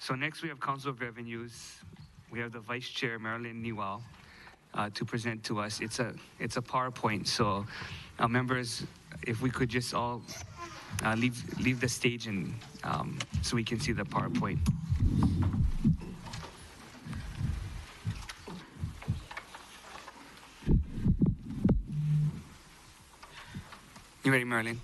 So next we have Council of Revenues. We have the Vice Chair, Marilyn Newell, to present to us. It's a PowerPoint, so members, if we could just all leave the stage and so we can see the PowerPoint. You ready, Marilyn?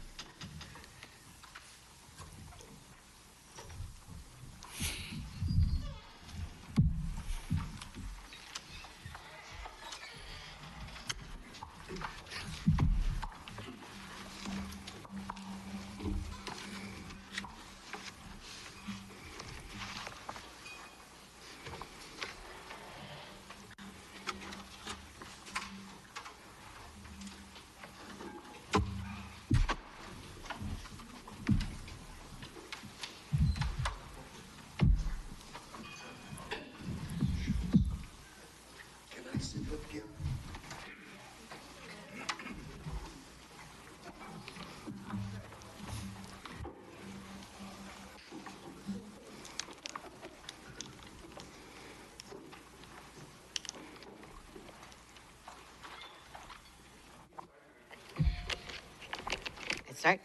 Start.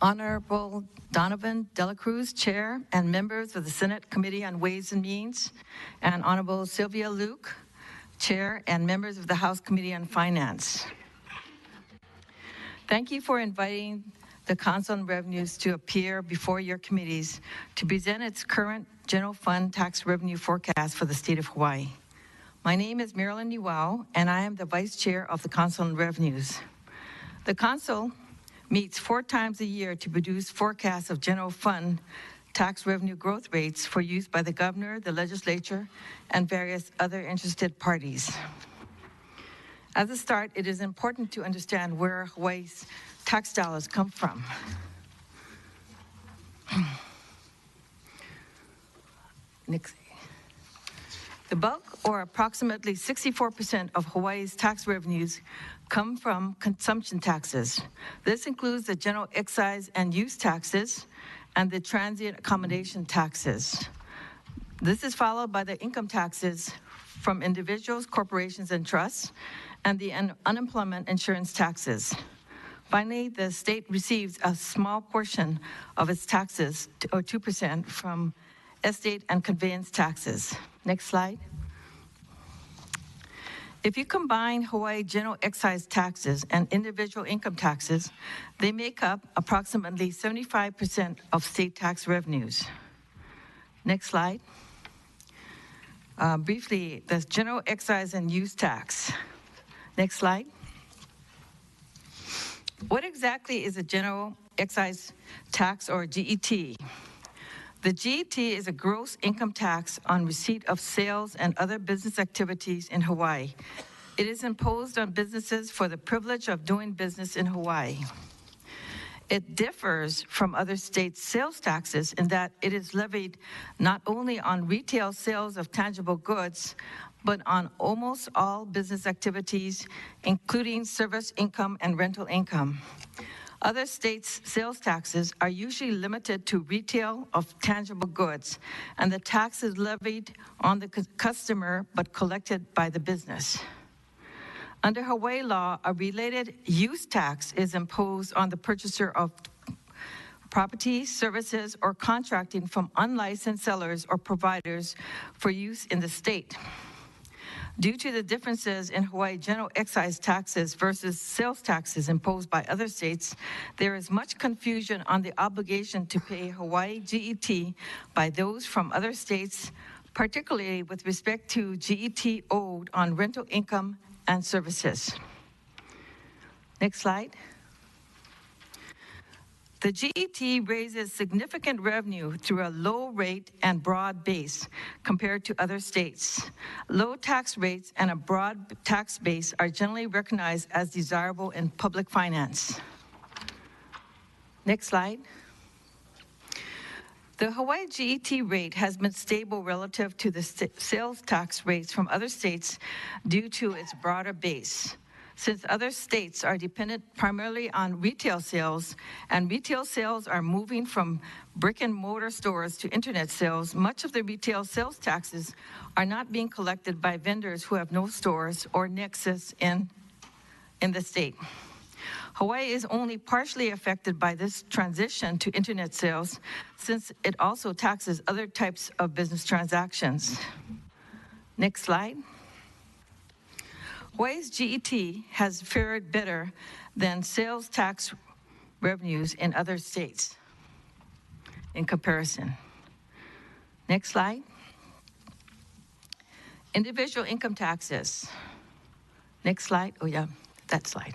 Honorable Donovan Dela Cruz, Chair, and members of the Senate Committee on Ways and Means, and Honorable Sylvia Luke, Chair, and members of the House Committee on Finance. Thank you for inviting the Council on Revenues to appear before your committees to present its current general fund tax revenue forecast for the state of Hawaii. My name is Marilyn Newell, and I am the Vice Chair of the Council on Revenues. The Council meets 4 times a year to produce forecasts of general fund tax revenue growth rates for use by the Governor, the Legislature, and various other interested parties. As a start, it is important to understand where Hawaii's tax dollars come from. Next. The bulk, or approximately 64% of Hawaii's tax revenues, come from consumption taxes. This includes the general excise and use taxes and the transient accommodation taxes. This is followed by the income taxes from individuals, corporations, and trusts, and the unemployment insurance taxes. Finally, the state receives a small portion of its taxes, or 2%, from estate and conveyance taxes. Next slide. If you combine Hawaii general excise taxes and individual income taxes, they make up approximately 75% of state tax revenues. Next slide. Briefly, the general excise and use tax. Next slide. What exactly is a general excise tax, or GET? The GET is a gross income tax on receipt of sales and other business activities in Hawaii. It is imposed on businesses for the privilege of doing business in Hawaii. It differs from other states' sales taxes in that it is levied not only on retail sales of tangible goods, but on almost all business activities, including service income and rental income. Other states' sales taxes are usually limited to retail of tangible goods, and the tax is levied on the customer but collected by the business. Under Hawaii law, a related use tax is imposed on the purchaser of property, services, or contracting from unlicensed sellers or providers for use in the state. Due to the differences in Hawaii general excise taxes versus sales taxes imposed by other states, there is much confusion on the obligation to pay Hawaii GET by those from other states, particularly with respect to GET owed on rental income and services. Next slide. The GET raises significant revenue through a low rate and broad base compared to other states. Low tax rates and a broad tax base are generally recognized as desirable in public finance. Next slide. The Hawaii GET rate has been stable relative to the sales tax rates from other states due to its broader base. Since other states are dependent primarily on retail sales, and retail sales are moving from brick and mortar stores to internet sales, much of the retail sales taxes are not being collected by vendors who have no stores or nexus in the state. Hawaii is only partially affected by this transition to internet sales, since it also taxes other types of business transactions. Next slide. Hawaii's GET has fared better than sales tax revenues in other states in comparison. Next slide. Individual income taxes. Next slide. Oh yeah, that slide.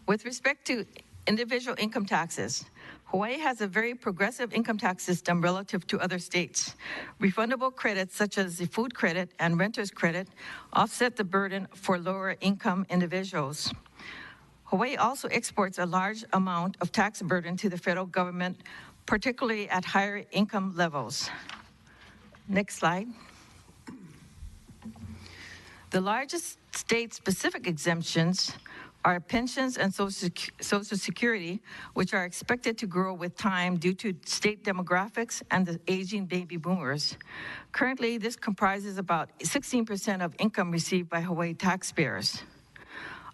With respect to individual income taxes, Hawaii has a very progressive income tax system relative to other states. Refundable credits such as the food credit and renter's credit offset the burden for lower income individuals. Hawaii also exports a large amount of tax burden to the federal government, particularly at higher income levels. Next slide. The largest state-specific exemptions are pensions and Social Security, which are expected to grow with time due to state demographics and the aging baby boomers. Currently, this comprises about 16% of income received by Hawaii taxpayers.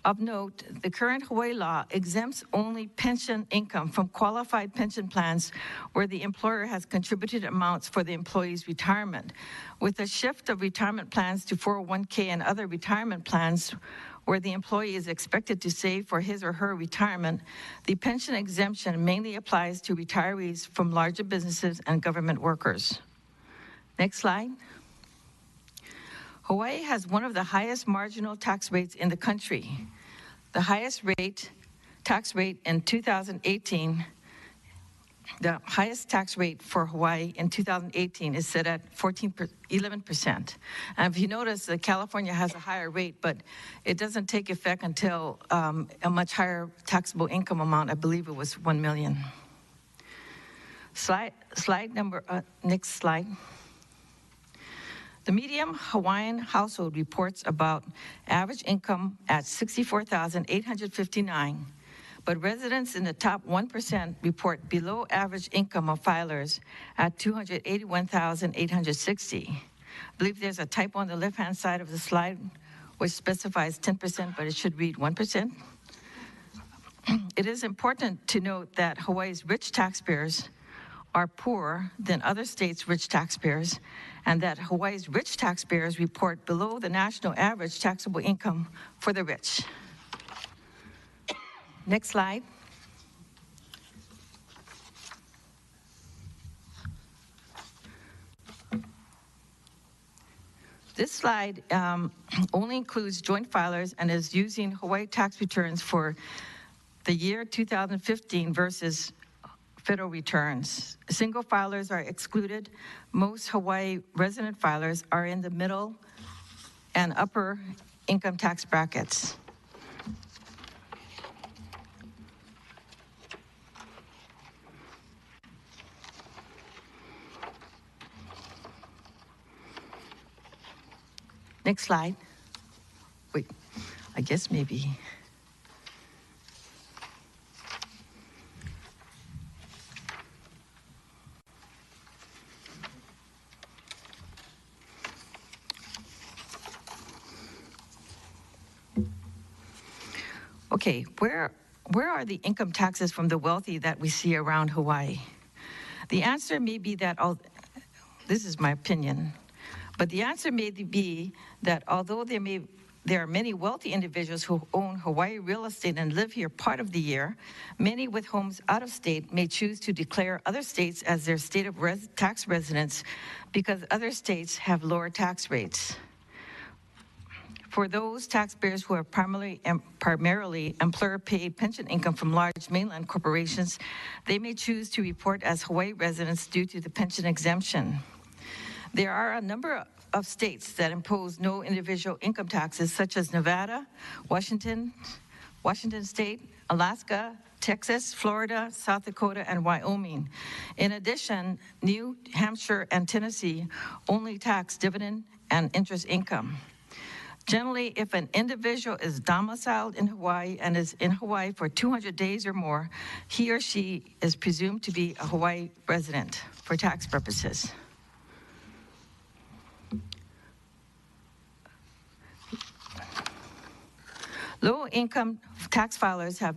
Of note, the current Hawaii law exempts only pension income from qualified pension plans where the employer has contributed amounts for the employee's retirement. With a shift of retirement plans to 401k and other retirement plans where the employee is expected to save for his or her retirement, the pension exemption mainly applies to retirees from larger businesses and government workers. Next slide. Hawaii has one of the highest marginal tax rates in the country. The highest tax rate in 2018, the highest tax rate for Hawaii in 2018 is set at 11%. And if you notice, that California has a higher rate, but it doesn't take effect until a much higher taxable income amount. I believe it was $1 million. Next slide. The median Hawaiian household reports about average income at $64,859, but residents in the top 1% report below average income of filers at $281,860. I believe there's a typo on the left-hand side of the slide which specifies 10%, but it should read 1%. It is important to note that Hawaii's rich taxpayers are poorer than other states' rich taxpayers, and that Hawaii's rich taxpayers report below the national average taxable income for the rich. Next slide. This slide only includes joint filers and is using Hawaii tax returns for the year 2015 versus federal returns. Single filers are excluded. Most Hawaii resident filers are in the middle and upper income tax brackets. Next slide. Wait, I guess maybe. Okay, where are the income taxes from the wealthy that we see around Hawaii? The answer may be that, this is my opinion, but the answer may be that although there are many wealthy individuals who own Hawaii real estate and live here part of the year, many with homes out of state may choose to declare other states as their state of tax residence because other states have lower tax rates. For those taxpayers who are primarily employer-paid pension income from large mainland corporations, they may choose to report as Hawaii residents due to the pension exemption. There are a number of states that impose no individual income taxes, such as Nevada, Washington State, Alaska, Texas, Florida, South Dakota, and Wyoming. In addition, New Hampshire and Tennessee only tax dividend and interest income. Generally, if an individual is domiciled in Hawaii and is in Hawaii for 200 days or more, he or she is presumed to be a Hawaii resident for tax purposes. Low-income tax filers have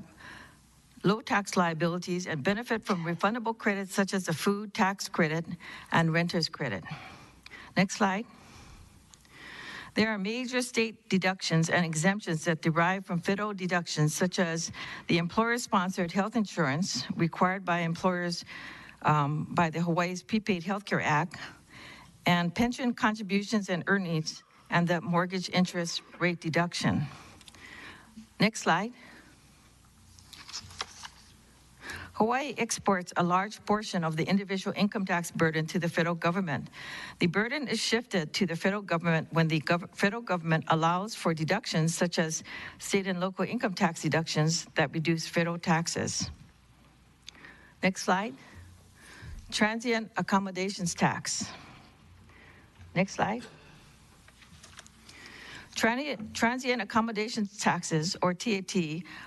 low tax liabilities and benefit from refundable credits such as the food tax credit and renter's credit. Next slide. There are major state deductions and exemptions that derive from federal deductions, such as the employer-sponsored health insurance required by employers by the Hawaii's Prepaid Healthcare Act, and pension contributions and earnings, and the mortgage interest rate deduction. Next slide. Hawaii exports a large portion of the individual income tax burden to the federal government. The burden is shifted to the federal government when the federal government allows for deductions such as state and local income tax deductions that reduce federal taxes. Next slide. Transient Accommodations Tax. Next slide. Transient Accommodations Taxes, or TAT,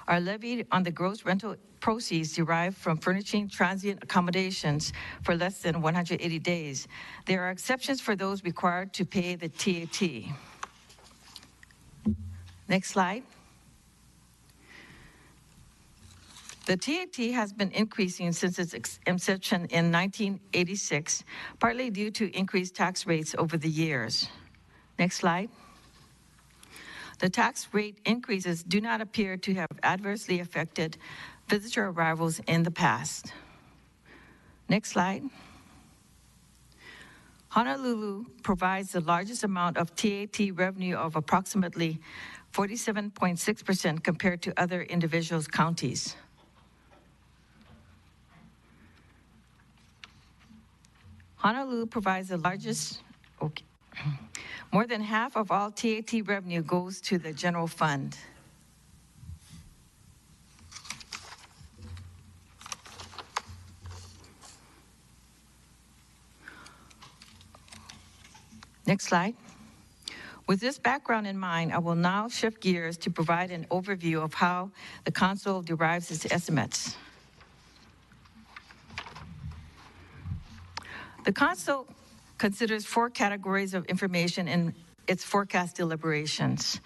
are levied on the gross rental proceeds derived from furnishing transient accommodations for less than 180 days. There are exceptions for those required to pay the TAT. Next slide. The TAT has been increasing since its inception in 1986, partly due to increased tax rates over the years. Next slide. The tax rate increases do not appear to have adversely affected visitor arrivals in the past. Next slide. Honolulu provides the largest amount of TAT revenue of approximately 47.6% compared to other individual counties. Honolulu provides the largest, more than half of all TAT revenue goes to the general fund. Next slide. With this background in mind, I will now shift gears to provide an overview of how the Council derives its estimates. The Council considers 4 categories of information in its forecast deliberations.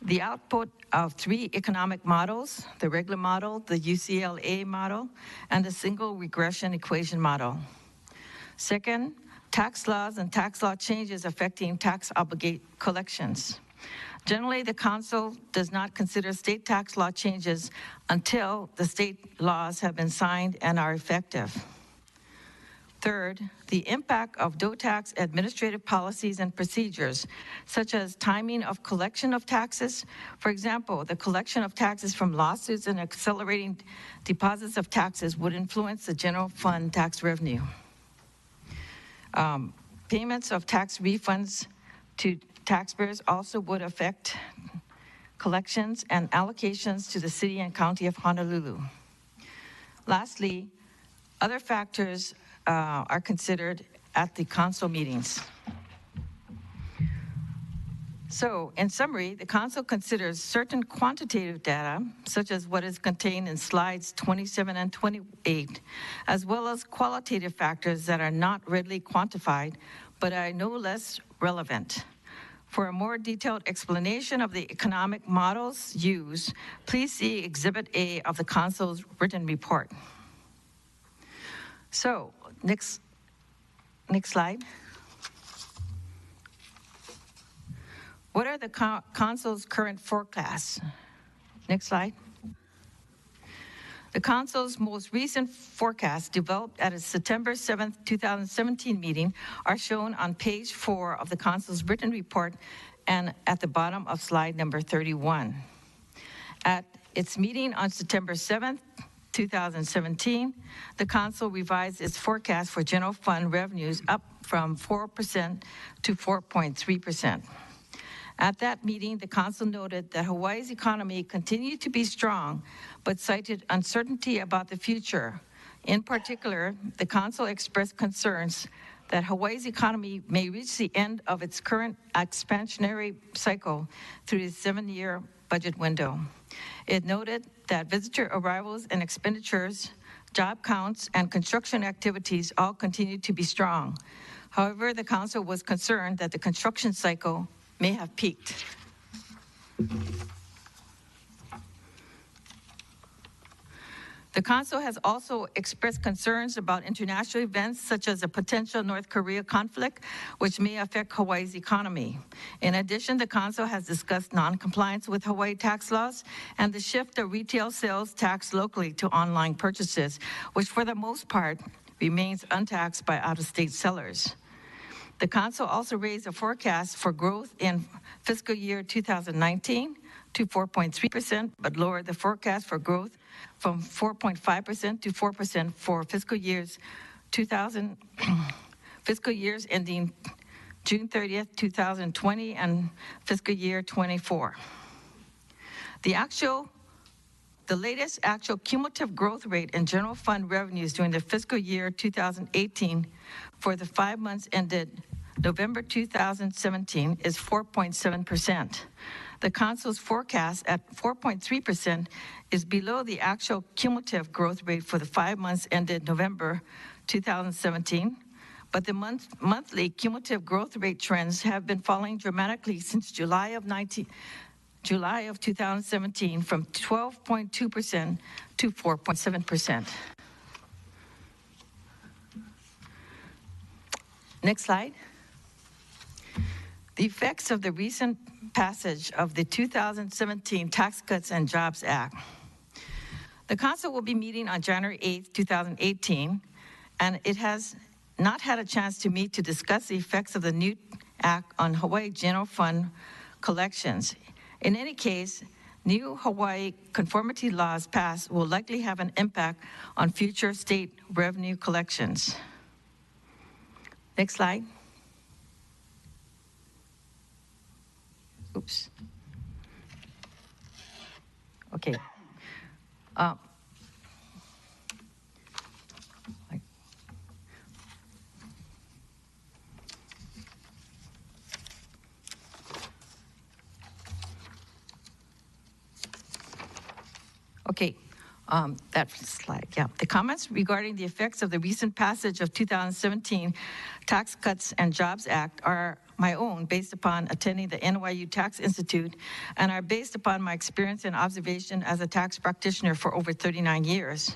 The output of 3 economic models, the regular model, the UCLA model, and the single regression equation model. Second, tax laws and tax law changes affecting tax obligate collections. Generally, the Council does not consider state tax law changes until the state laws have been signed and are effective. Third, the impact of DOTAX administrative policies and procedures, such as timing of collection of taxes. For example, the collection of taxes from lawsuits and accelerating deposits of taxes would influence the general fund tax revenue. Payments of tax refunds to taxpayers also would affect collections and allocations to the City and County of Honolulu. Lastly, other factors are considered at the Council meetings. So, in summary, the Council considers certain quantitative data, such as what is contained in slides 27 and 28, as well as qualitative factors that are not readily quantified, but are no less relevant. For a more detailed explanation of the economic models used, please see Exhibit A of the Council's written report. So, next slide. What are the Council's current forecasts? Next slide. The Council's most recent forecasts, developed at its September 7th, 2017 meeting, are shown on page 4 of the Council's written report and at the bottom of slide number 31. At its meeting on September 7th, 2017, the Council revised its forecast for general fund revenues up from 4% to 4.3%. At that meeting, the Council noted that Hawaii's economy continued to be strong, but cited uncertainty about the future. In particular, the Council expressed concerns that Hawaii's economy may reach the end of its current expansionary cycle through the 7-year budget window. It noted that visitor arrivals and expenditures, job counts, and construction activities all continue to be strong. However, the Council was concerned that the construction cycle may have peaked. The Council has also expressed concerns about international events such as a potential North Korea conflict, which may affect Hawaii's economy. In addition, the Council has discussed non-compliance with Hawaii tax laws and the shift of retail sales tax locally to online purchases, which for the most part remains untaxed by out-of-state sellers. The Council also raised a forecast for growth in fiscal year 2019 to 4.3%, but lowered the forecast for growth from 4.5% to 4% for fiscal years ending June 30th, 2020 and fiscal year 24. The latest actual cumulative growth rate in general fund revenues during the fiscal year 2018 for the 5 months ended November 2017 is 4.7%. The Council's forecast at 4.3% is below the actual cumulative growth rate for the 5 months ended November 2017, but the monthly cumulative growth rate trends have been falling dramatically since July of 2017 from 12.2% to 4.7%. Next slide. The effects of the recent passage of the 2017 Tax Cuts and Jobs Act. The Council will be meeting on January 8th, 2018, and it has not had a chance to meet to discuss the effects of the new act on Hawaii General Fund collections. In any case, new Hawaii conformity laws passed will likely have an impact on future state revenue collections. Next slide. Oops. Okay. Okay. That slide, yeah. The comments regarding the effects of the recent passage of 2017 Tax Cuts and Jobs Act are my own, based upon attending the NYU Tax Institute, and are based upon my experience and observation as a tax practitioner for over 39 years.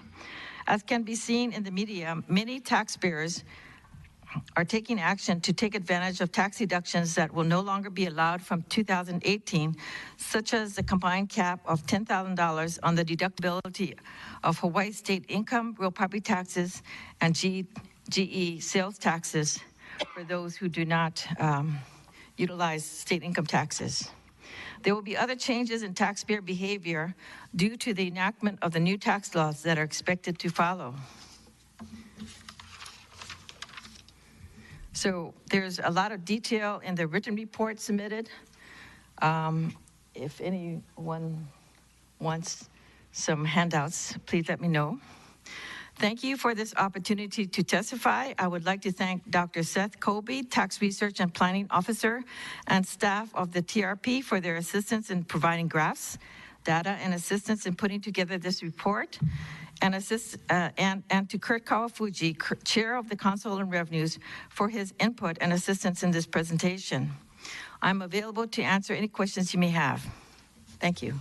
As can be seen in the media, many taxpayers are taking action to take advantage of tax deductions that will no longer be allowed from 2018, such as the combined cap of $10,000 on the deductibility of Hawaii state income, real property taxes, and GE sales taxes for those who do not utilize state income taxes. There will be other changes in taxpayer behavior due to the enactment of the new tax laws that are expected to follow. So there's a lot of detail in the written report submitted. If anyone wants some handouts, please let me know. Thank you for this opportunity to testify. I would like to thank Dr. Seth Colby, Tax Research and Planning Officer, and staff of the TRP for their assistance in providing graphs, data, and assistance in putting together this report, and to Kurt Kawafuji, Chair of the Council on Revenues, for his input and assistance in this presentation. I'm available to answer any questions you may have. Thank you.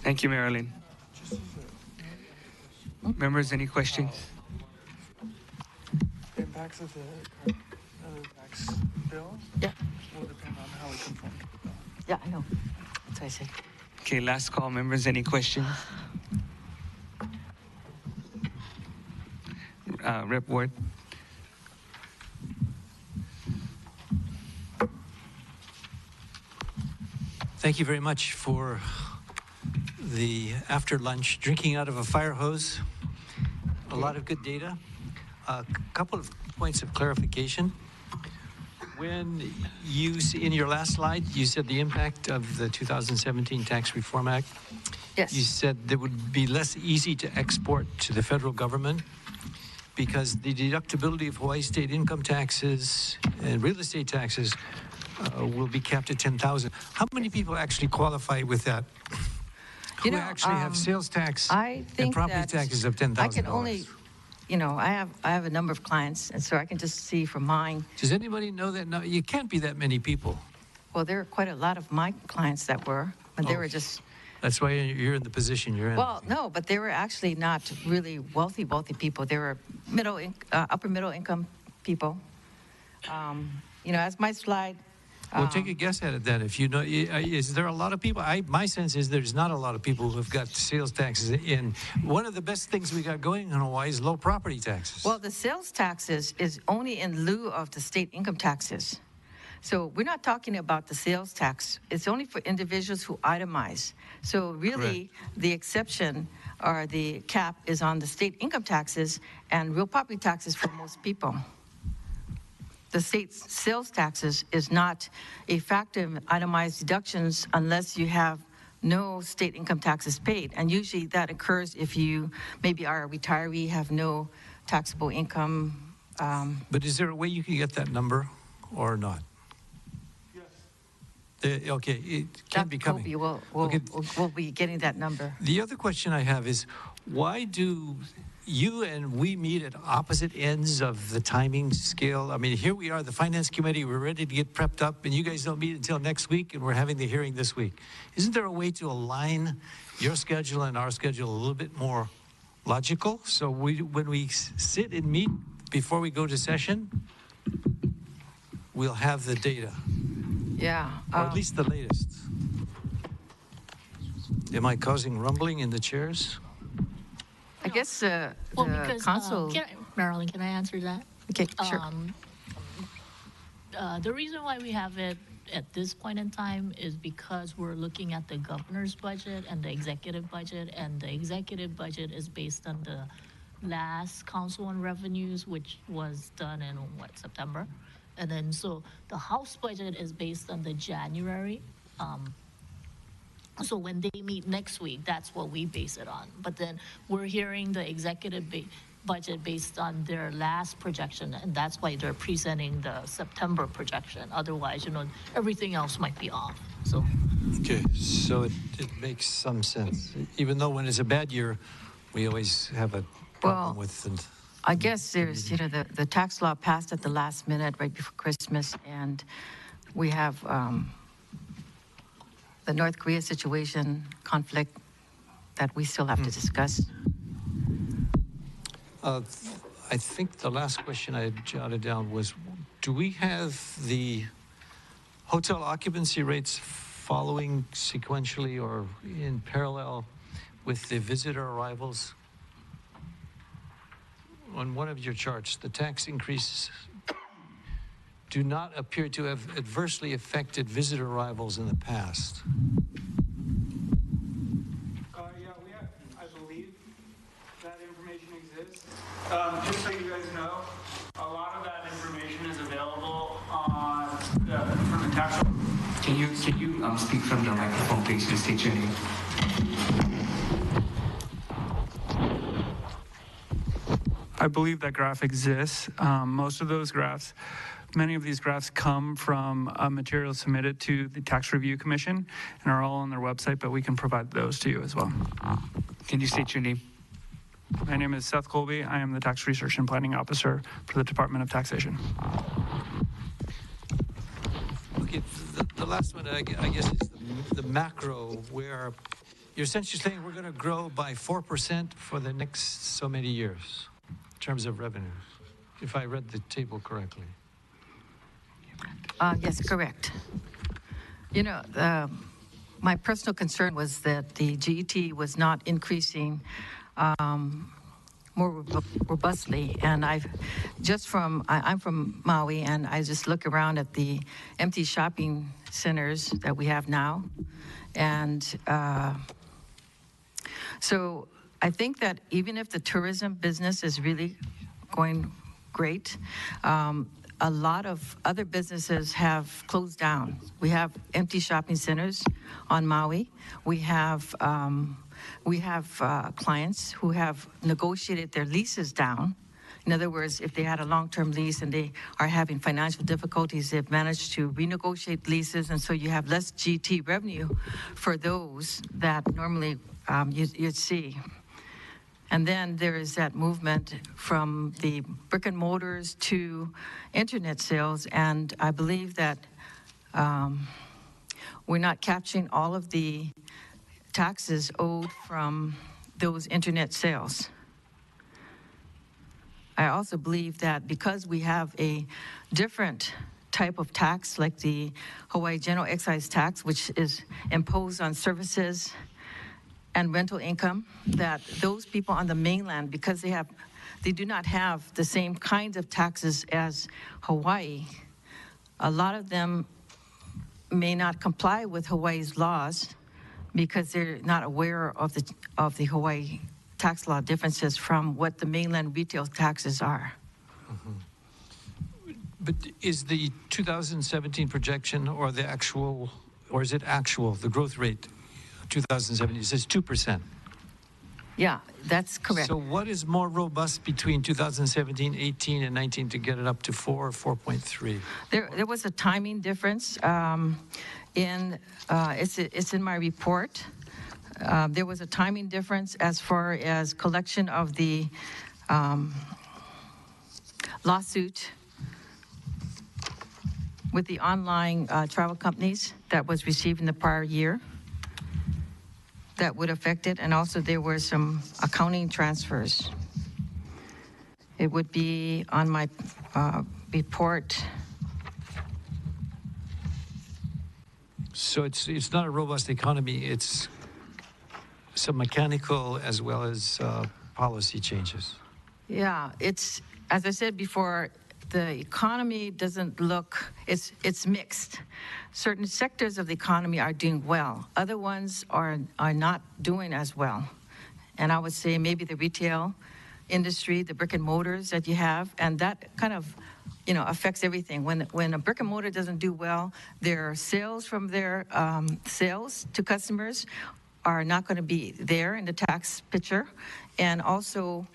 Thank you, Marilyn. Members, any questions? The impacts of the tax bill will depend on how it conforms with the bill. Yeah, I know. That's what I said. Okay, last call, members, any questions? Rep Ward. Thank you very much for the after lunch drinking out of a fire hose. A lot of good data. A couple of points of clarification. When in your last slide, you said the impact of the 2017 Tax Reform Act. Yes. You said it would be less easy to export to the federal government because the deductibility of Hawaii state income taxes and real estate taxes will be capped at $10,000. How many people actually qualify with that? Who actually have sales tax I think and property that taxes of $10,000? I can only, I have a number of clients, and so I can just see from mine. Does anybody know that? No, you can't be that many people. Well, there are quite a lot of my clients that were, but they were just. That's why you're in the position you're in. Well, no, but they were actually not really wealthy people. They were upper middle income people. As my slide. Well, take a guess at it then. If you know, is there a lot of people? My sense is there's not a lot of people who've got sales taxes in. One of the best things we got going in Hawaii is low property taxes. Well, the sales taxes is only in lieu of the state income taxes. So we're not talking about the sales tax. It's only for individuals who itemize. So really, the exception or the cap is on the state income taxes and real property taxes for most people. The state's sales taxes is not a factor in itemized deductions unless you have no state income taxes paid. And usually that occurs if you maybe are a retiree, have no taxable income. But is there a way you can get that number or not? Okay, it can be coming. We'll be getting that number. The other question I have is, why do you and we meet at opposite ends of the timing scale? I mean, here we are, the Finance Committee, we're ready to get prepped up, and you guys don't meet until next week, and we're having the hearing this week. Isn't there a way to align your schedule and our schedule a little bit more logical? So when we sit and meet before we go to session, we'll have the data. Yeah. Or at least the latest. Am I causing rumbling in the chairs? I guess the council. Marilyn, can I answer that? Okay, sure. The reason why we have it at this point in time is because we're looking at the governor's budget and the executive budget, and the executive budget is based on the last council on revenues, which was done in, September? And then, so the House budget is based on the January. So when they meet next week, that's what we base it on. But then we're hearing the executive budget based on their last projection, and that's why they're presenting the September projection. Otherwise, everything else might be off. So. Okay, so it makes some sense. Even though when it's a bad year, we always have a problem with it. I guess there's, the tax law passed at the last minute right before Christmas, and we have the North Korea situation, conflict that we still have to discuss. I think the last question I had jotted down was, do we have the hotel occupancy rates following sequentially or in parallel with the visitor arrivals? On one of your charts, the tax increases do not appear to have adversely affected visitor arrivals in the past. I believe that information exists. Just so you guys know, a lot of that information is available from the tax. Can you speak from the microphone, please, and state your name? I believe that graph exists. Most of those graphs, many of these graphs come from materials submitted to the Tax Review Commission and are all on their website, but we can provide those to you as well. Can you state your name? My name is Seth Colby. I am the Tax Research and Planning Officer for the Department of Taxation. Okay, the last one, I guess, is the macro, where you're essentially saying we're going to grow by 4% for the next so many years in terms of revenues, if I read the table correctly. Yes, correct. My personal concern was that the GET was not increasing more robustly. And I'm from Maui, and I just look around at the empty shopping centers that we have now. And so I think that even if the tourism business is really going great, a lot of other businesses have closed down. We have empty shopping centers on Maui. We have clients who have negotiated their leases down. In other words, if they had a long-term lease and they are having financial difficulties, they've managed to renegotiate leases, and so you have less GT revenue for those that normally you'd see. And then there is that movement from the brick and mortars to internet sales, and I believe that we're not capturing all of the taxes owed from those internet sales. I also believe that because we have a different type of tax, like the Hawaii General Excise Tax, which is imposed on services and rental income, that those people on the mainland, because they do not have the same kinds of taxes as Hawaii, a lot of them may not comply with Hawaii's laws because they're not aware of the Hawaii tax law differences from what the mainland retail taxes are. But is the 2017 projection or the actual, or is it actual, the growth rate, 2017, it says 2%? Yeah, that's correct. So what is more robust between 2017, 18, and 19 to get it up to 4.3? There was a timing difference. It's in my report. There was a timing difference as far as collection of the lawsuit with the online travel companies that was received in the prior year. That would affect it, and also there were some accounting transfers. It would be on my report. So it's not a robust economy, it's some mechanical as well as policy changes. Yeah, it's, as I said before, the economy doesn't look, it's mixed. Certain sectors of the economy are doing well. Other ones are not doing as well. And I would say maybe the retail industry, the brick and mortars that you have, and that kind of, affects everything. When a brick and mortar doesn't do well, their sales from their sales to customers are not going to be there in the tax picture. And also,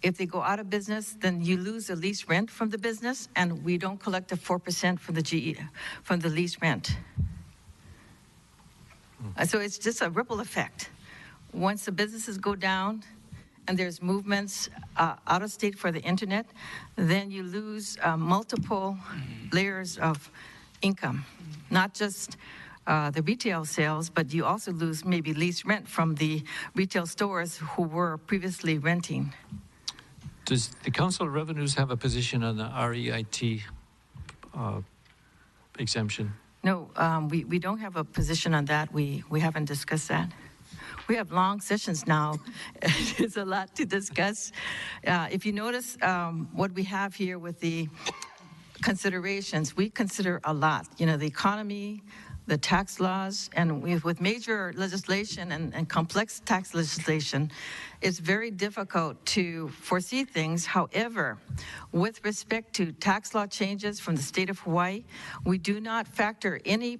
if they go out of business, then you lose the lease rent from the business, and we don't collect the 4% from the lease rent. So it's just a ripple effect. Once the businesses go down and there's movements out of state for the internet, then you lose multiple layers of income, not just the retail sales, but you also lose maybe lease rent from the retail stores who were previously renting. Does the Council of Revenues have a position on the REIT exemption? No, we don't have a position on that. We haven't discussed that. We have long sessions now. There's a lot to discuss. If you notice what we have here with the considerations, we consider a lot. The economy, the tax laws, and with major legislation and complex tax legislation, it's very difficult to foresee things. However, with respect to tax law changes from the state of Hawaii, we do not factor any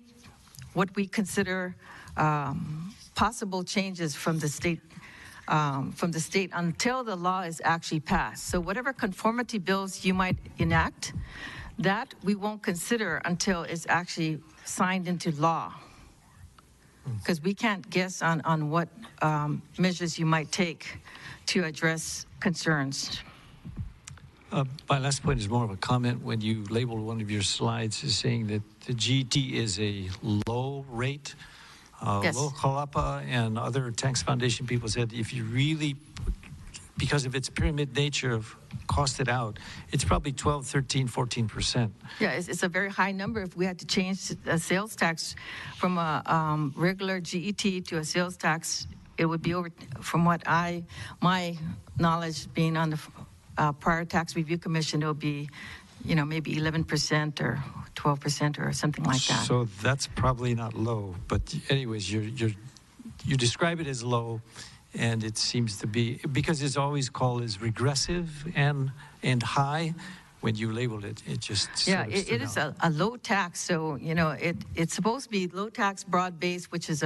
what we consider possible changes from the state until the law is actually passed. So whatever conformity bills you might enact, that we won't consider until it's actually signed into law, because we can't guess on what measures you might take to address concerns. My last point is more of a comment. When you labeled one of your slides as saying that the GT is a low rate, Yes. Low Kalapa and other tax foundation people said if you really, because of its pyramid nature of cost it out, it's probably 12, 13, 14%. Yeah, it's a very high number. If we had to change a sales tax from a regular GET to a sales tax it would be over, from what my knowledge being on the prior tax review commission, it would be, maybe 11% or 12% or something like that. So that's probably not low, but anyways, you describe it as low, and it seems to be, because it's always called as regressive and high. When you labeled it, it just it is a low tax. So, it's supposed to be low tax, broad-based, which is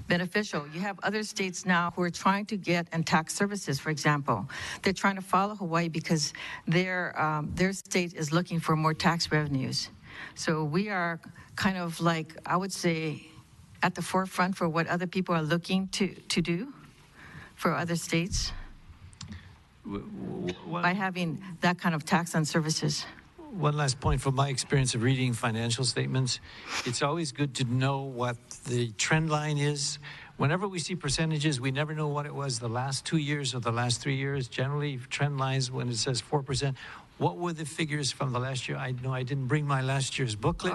beneficial. You have other states now who are trying to get, and tax services, for example, they're trying to follow Hawaii because their state is looking for more tax revenues. So we are kind of like, I would say, at the forefront for what other people are looking to do for other states, by having that kind of tax on services. One last point from my experience of reading financial statements, it's always good to know what the trend line is. Whenever we see percentages, we never know what it was the last 2 years or the last 3 years. Generally, trend lines, when it says 4%, what were the figures from the last year? I know I didn't bring my last year's booklet,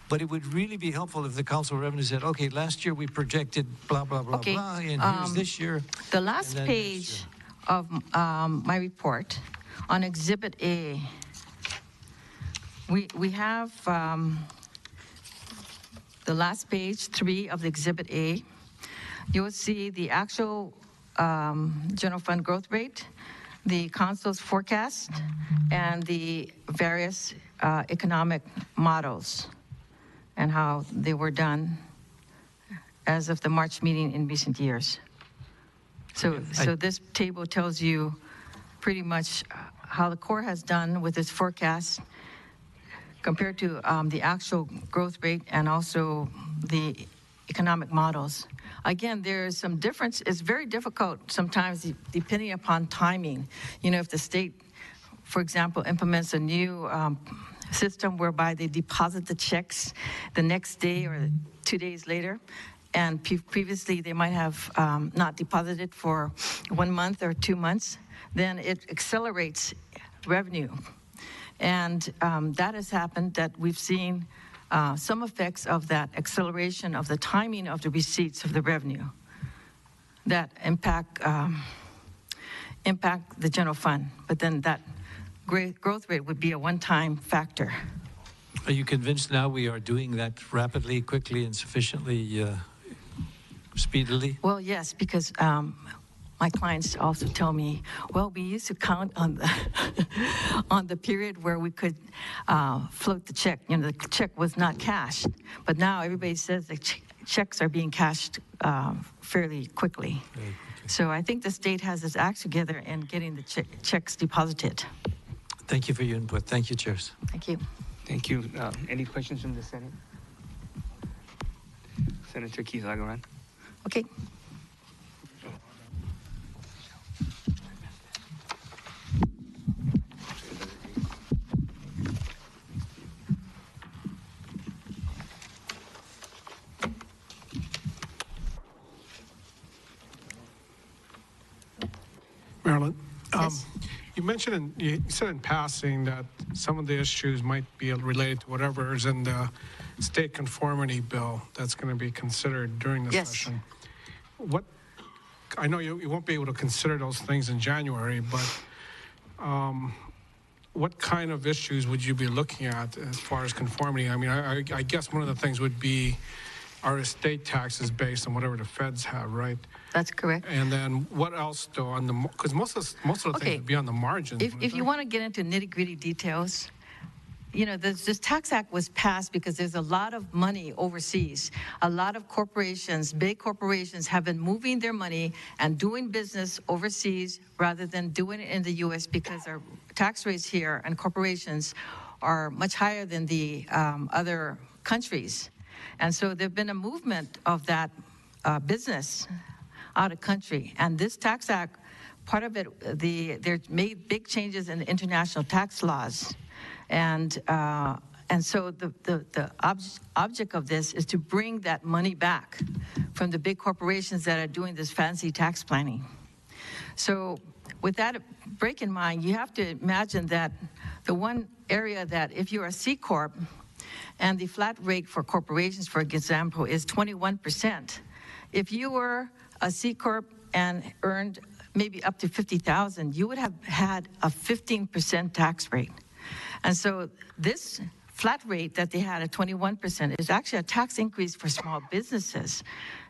but it would really be helpful if the Council of Revenue said, okay, last year we projected blah, blah, blah, blah, and here's this year. The last page of my report on Exhibit A, we have the last page, 3 of the Exhibit A. You will see the actual general fund growth rate, the Council's forecast, and the various economic models and how they were done as of the March meeting in recent years. So this table tells you pretty much how the Corps has done with its forecast compared to the actual growth rate and also the economic models. Again, there's some difference. It's very difficult sometimes depending upon timing. If the state, for example, implements a new system whereby they deposit the checks the next day or 2 days later, and previously they might have not deposited for 1 month or 2 months, then it accelerates revenue. And that has happened, that we've seen some effects of that acceleration of the timing of the receipts of the revenue that impact the general fund. But then that growth rate would be a one-time factor. Are you convinced now we are doing that rapidly, quickly, and sufficiently speedily? Well, yes, because my clients also tell me, well, we used to count on the on the period where we could float the check. The check was not cashed, but now everybody says the checks are being cashed fairly quickly. So I think the state has its act together in getting the checks deposited. Thank you for your input. Thank you, chairs. Thank you. Thank you. Any questions from the Senate? Senator Keith Agaran. Okay. Marilyn, Yes. you mentioned, you said in passing that some of the issues might be related to whatever is in the state conformity bill that's going to be considered during the Yes. session. I know you won't be able to consider those things in January, but what kind of issues would you be looking at as far as conformity? I mean, I guess one of the things would be our estate taxes based on whatever the feds have, right? That's correct. And then what else though on the, because most of the Okay. things would be on the margins. If you want to get into nitty-gritty details, this Tax Act was passed because there's a lot of money overseas. A lot of corporations, big corporations, have been moving their money and doing business overseas rather than doing it in the U.S. because our tax rates here and corporations are much higher than the other countries. And so there's been a movement of that business out of country. And this Tax Act, part of it, they're made big changes in the international tax laws. And so the object of this is to bring that money back from the big corporations that are doing this fancy tax planning. So with that break in mind, you have to imagine that the one area that if you're a C Corp and the flat rate for corporations, for example, is 21%. If you were a C Corp and earned maybe up to 50,000, you would have had a 15% tax rate. And so this flat rate that they had at 21% is actually a tax increase for small businesses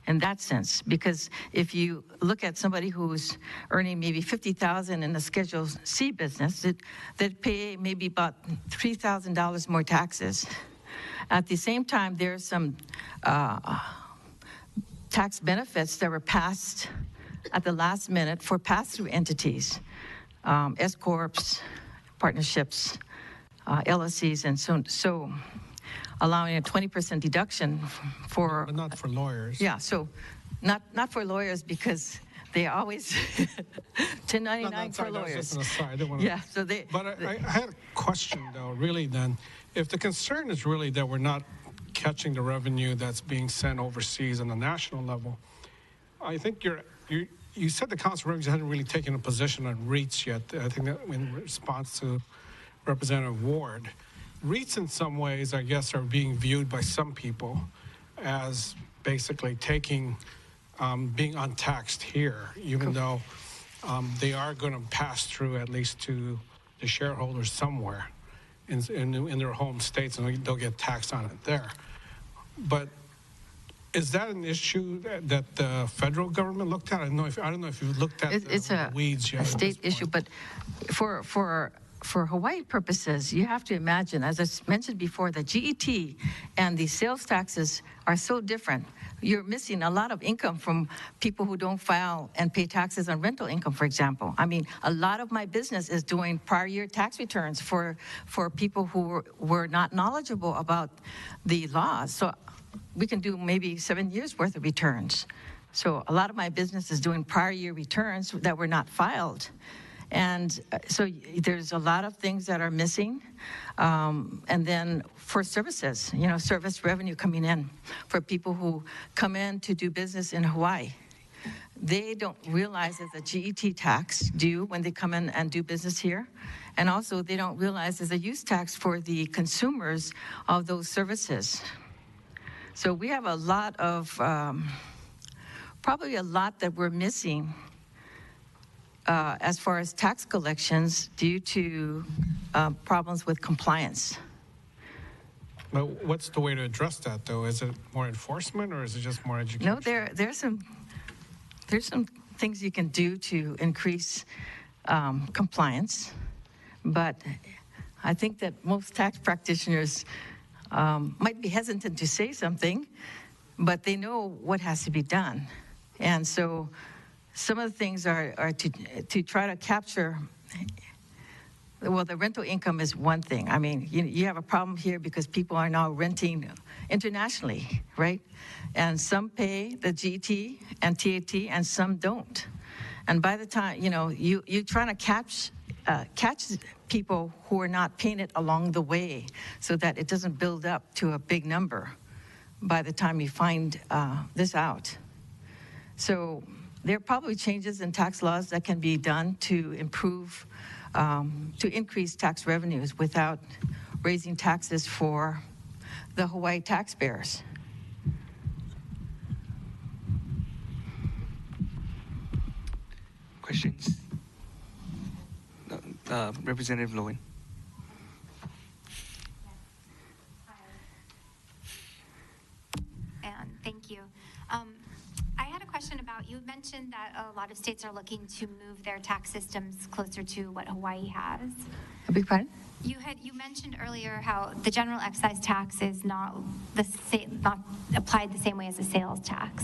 in that sense, because if you look at somebody who's earning maybe 50,000 in a Schedule C business, they'd pay maybe about $3,000 more taxes. At the same time, there's some tax benefits that were passed at the last minute for pass-through entities, S corps, partnerships, LLCs, and so allowing a 20% deduction for. But not for lawyers. Yeah, so not for lawyers because they always 1099 for lawyers. That's just an aside. I didn't want to. Yeah, so they. But I had a question though. Really, then, if the concern is really that we're not catching the revenue that's being sent overseas on the national level, I think you said the Council of Revenues hadn't really taken a position on REITs yet. I think that in response to Representative Ward, REITs in some ways, I guess, are being viewed by some people as basically taking, being untaxed here, even though they are going to pass through at least to the shareholders somewhere in their home states, and they'll get taxed on it there. But is that an issue that the federal government looked at? I don't know if you've looked at It's the weeds yet. a state issue, but for Hawaii purposes, you have to imagine, as I mentioned before, the GET and the sales taxes are so different. You're missing a lot of income from people who don't file and pay taxes on rental income, for example. I mean, a lot of my business is doing prior year tax returns for people who were not knowledgeable about the laws. So we can do maybe 7 years worth of returns. So a lot of my business is doing prior year returns that were not filed. And so there's a lot of things that are missing. And then for services, service revenue coming in for people who come in to do business in Hawaii. They don't realize there's a GET tax due when they come in and do business here. And also they don't realize there's a use tax for the consumers of those services. So we have a lot of, probably a lot that we're missing as far as tax collections due to problems with compliance. But what's the way to address that, though? Is it more enforcement or is it just more education? No, there's some things you can do to increase compliance, but I think that most tax practitioners might be hesitant to say something, but they know what has to be done. And so some of the things are to try to capture, well, the rental income is one thing. I mean, you have a problem here because people are now renting internationally, right? And some pay the GT and TAT and some don't. And by the time, you're trying to catch people who are not paying it along the way so that it doesn't build up to a big number by the time you find this out. So there are probably changes in tax laws that can be done to improve, to increase tax revenues without raising taxes for the Hawaii taxpayers. Questions? Representative Lowen. And thank you. I had a question about, you mentioned that a lot of states are looking to move their tax systems closer to what Hawaii has. A big pardon? You mentioned earlier how the general excise tax is not applied the same way as the sales tax,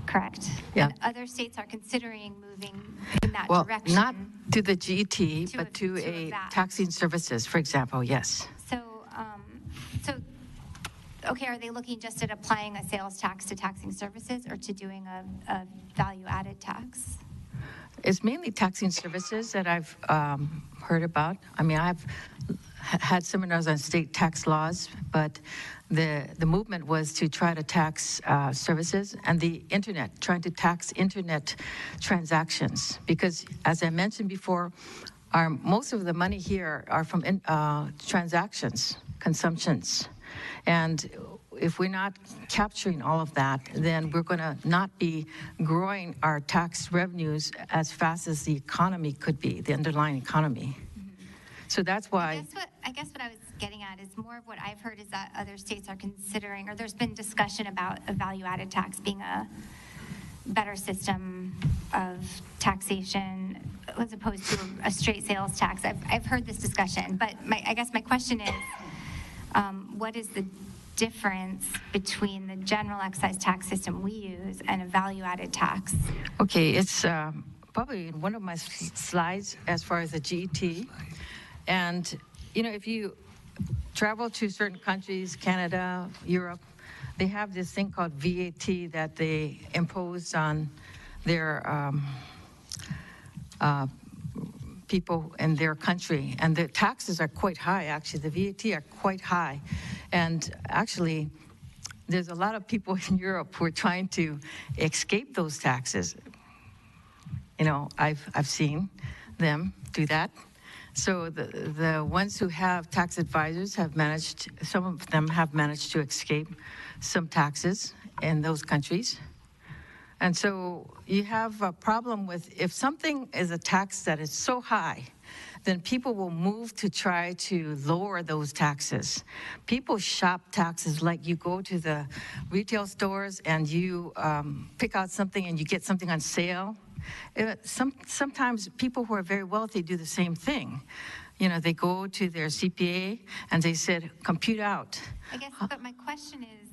correct? Yeah. And other states are considering moving in that Well, direction. not to the GET, To but a- to to a a VAT. taxing services, for example, yes. Okay, are they looking just at applying a sales tax to taxing services or to doing a value-added tax? It's mainly taxing services that I've heard about. I mean, I've had seminars on state tax laws, but the movement was to try to tax services and the internet, trying to tax internet transactions. Because as I mentioned before, most of the money here are from transactions, consumptions. And if we're not capturing all of that, then we're going to not be growing our tax revenues as fast as the economy could be, the underlying economy. So that's why. I guess what I was getting at is more of what I've heard is that other states are considering, or there's been discussion about a value-added tax being a better system of taxation as opposed to a straight sales tax. I've heard this discussion, but I guess my question is, what is the difference between the general excise tax system we use and a value-added tax? Okay, it's probably in one of my slides as far as the GET. And, if you travel to certain countries, Canada, Europe, they have this thing called VAT that they imposed on their people in their country. And the taxes are quite high, actually. The VAT are quite high. And actually, there's a lot of people in Europe who are trying to escape those taxes. I've seen them do that. So the ones who have tax advisors some of them have managed to escape some taxes in those countries. And so you have a problem with, if something is a tax that is so high, then people will move to try to lower those taxes. People shop taxes like you go to the retail stores and you pick out something and you get something on sale. Sometimes people who are very wealthy do the same thing. They go to their CPA and they said, compute out. I guess, but my question is,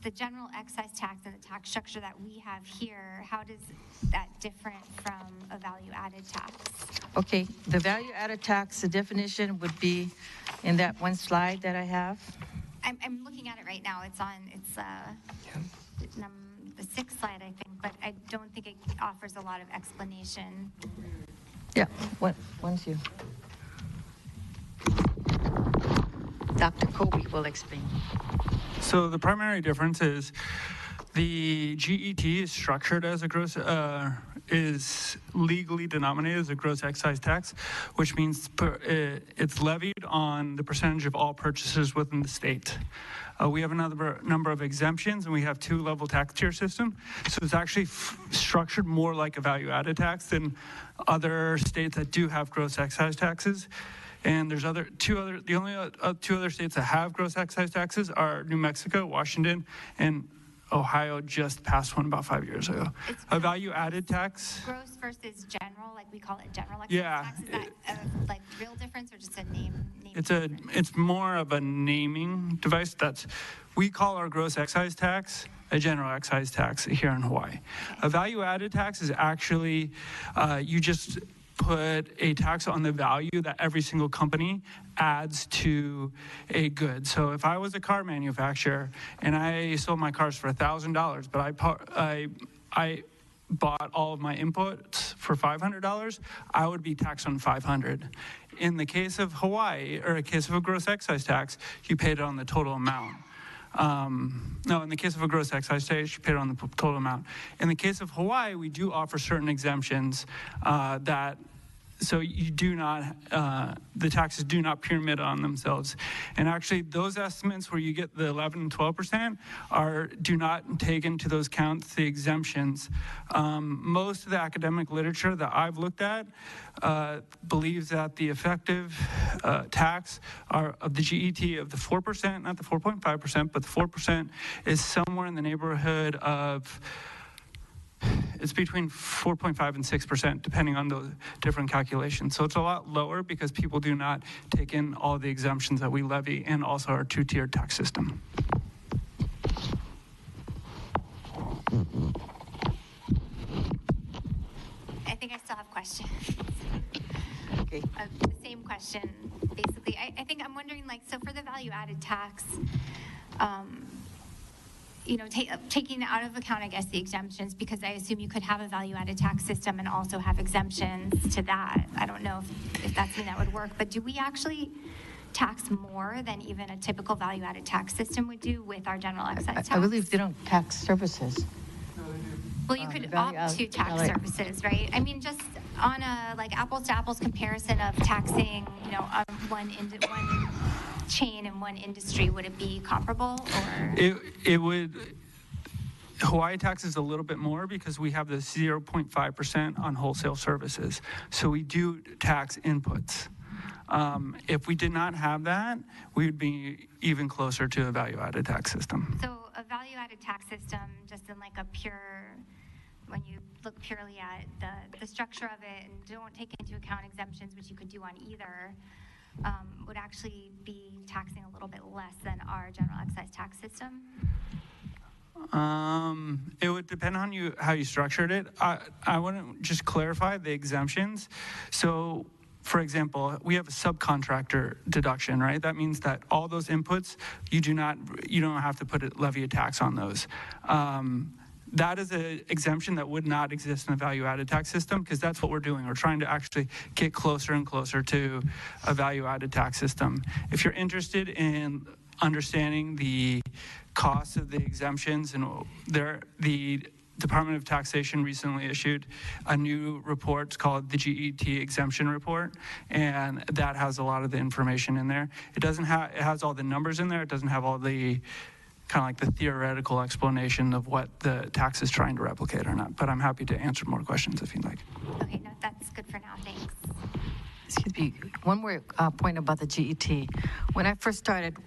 the general excise tax and the tax structure that we have here, how does that different from a value-added tax? Okay, the value-added tax, the definition would be in that one slide that I have. I'm looking at it right now. It's the 6th slide, I think, but I don't think it offers a lot of explanation. Yeah, one's you. Dr. Kobe will explain. So the primary difference is the GET is structured as is legally denominated as a gross excise tax, which means it's levied on the percentage of all purchases within the state. We have another number of exemptions, and we have 2-level tax tier system. So it's actually structured more like a value-added tax than other states that do have gross excise taxes. And there's the only 2 other states that have gross excise taxes are New Mexico, Washington, and Ohio just passed one about 5 years ago. A value-added tax. Gross versus general, like we call it general excise tax. Is that a real difference or just a name? It's more of a naming device. We call our gross excise tax a general excise tax here in Hawaii. Okay. A value-added tax is actually you just put a tax on the value that every single company adds to a good. So if I was a car manufacturer and I sold my cars for $1,000, but I bought all of my inputs for $500, I would be taxed on $500. In the case of Hawaii, or a case of a gross excise tax, you paid it on the total amount. No, in the case of a gross excise tax, you paid it on the total amount. In the case of Hawaii, we do offer certain exemptions so you do not, the taxes do not pyramid on themselves. And actually, those estimates where you get the 11 and 12% do not take into those counts the exemptions. Most of the academic literature that I've looked at believes that the effective tax of the GET of the 4%, not the 4.5%, but the 4% is somewhere in the neighborhood of, it's between 4.5 and 6%, depending on the different calculations. So it's a lot lower because people do not take in all the exemptions that we levy and also our 2-tiered tax system. I think I still have questions. Okay. The same question, basically. I think I'm wondering, so for the value-added tax, taking out of account, I guess, the exemptions, because I assume you could have a value-added tax system and also have exemptions to that. I don't know if that's something that would work, but do we actually tax more than even a typical value-added tax system would do with our general excise tax? I believe they don't tax services. Well, you could opt to tax services, right? I mean, on a like apples to apples comparison of taxing, one chain in one industry, would it be comparable or? It would. Hawaii taxes a little bit more because we have the 0.5% on wholesale services. So we do tax inputs. If we did not have that, we would be even closer to a value-added tax system. So a value-added tax system, just in like a pure, when you look purely at the structure of it and don't take into account exemptions, which you could do on either, would actually be taxing a little bit less than our general excise tax system? It would depend on how you structured it. I want to just clarify the exemptions. So, for example, we have a subcontractor deduction, right? That means that all those inputs, you don't have to levy a tax on those. That is an exemption that would not exist in the value-added tax system because that's what we're doing. We're trying to actually get closer and closer to a value-added tax system. If you're interested in understanding the cost of the exemptions, and the Department of Taxation recently issued a new report called the Ged Exemption Report, and that has a lot of the information in there. It has all the numbers in there. It doesn't have all the kind of like the theoretical explanation of what the tax is trying to replicate or not. But I'm happy to answer more questions if you'd like. Okay, no, that's good for now. Thanks. Excuse me, one more point about the GET. When I first started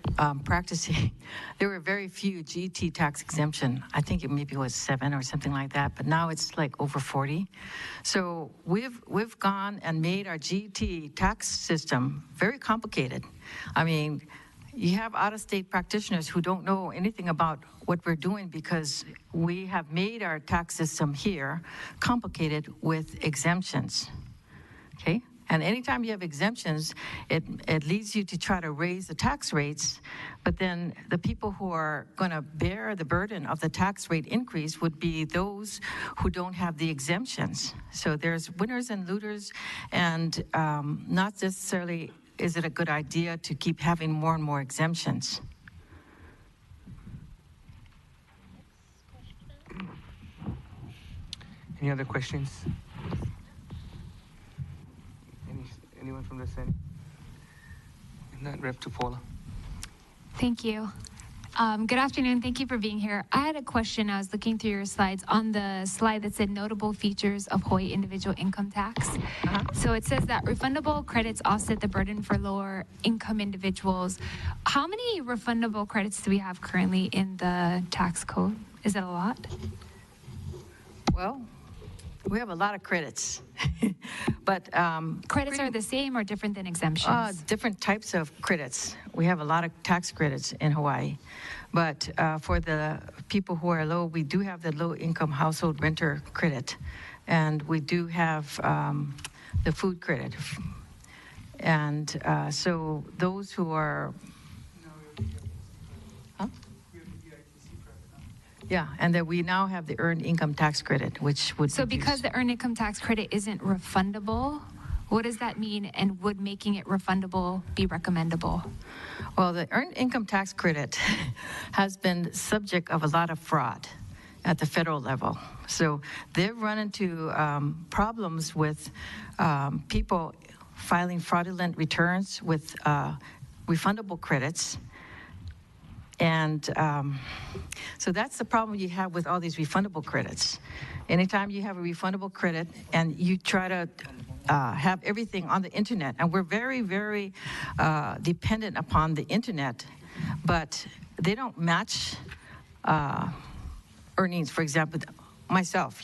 practicing, there were very few GET tax exemption. I think it maybe was 7 or something like that, but now it's like over 40. So we've gone and made our GET tax system very complicated. I mean, you have out-of-state practitioners who don't know anything about what we're doing because we have made our tax system here complicated with exemptions, okay? And anytime you have exemptions, it leads you to try to raise the tax rates, but then the people who are going to bear the burden of the tax rate increase would be those who don't have the exemptions. So there's winners and losers, and not necessarily is it a good idea to keep having more and more exemptions. Any other questions? Anyone from the Senate? If not, Rep. Tupola. Thank you. Good afternoon. Thank you for being here. I had a question. I was looking through your slides on the slide that said notable features of Hawaii individual income tax. So it says that refundable credits offset the burden for lower income individuals. How many refundable credits do we have currently in the tax code? Is it a lot? Well, we have a lot of credits, but credits are the same or different than exemptions? Different types of credits. We have a lot of tax credits in Hawaii, but for the people who are low, we do have the low-income household renter credit, and we do have the food credit, and so those who are. Yeah, and that we now have the earned income tax credit, which would. So because the earned income tax credit isn't refundable, what does that mean, and would making it refundable be recommendable? Well, the earned income tax credit has been subject of a lot of fraud at the federal level. So they've run into problems with people filing fraudulent returns with refundable credits. And so that's the problem you have with all these refundable credits. Anytime you have a refundable credit and you try to have everything on the internet, and we're very, very dependent upon the internet, but they don't match earnings. For example, myself,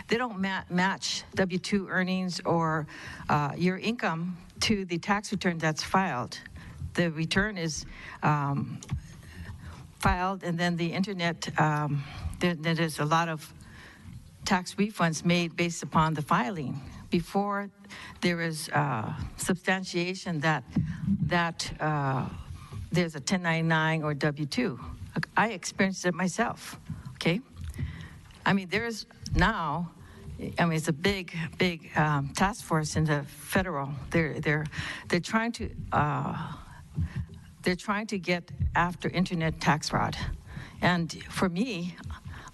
they don't match W-2 earnings or your income to the tax return that's filed. The return is filed, and then the internet, there's a lot of tax refunds made based upon the filing before there is substantiation that there's a 1099 or W-2. I experienced it myself, okay? I mean, there's now, it's a big task force in the federal. They're trying to get after internet tax fraud. And for me,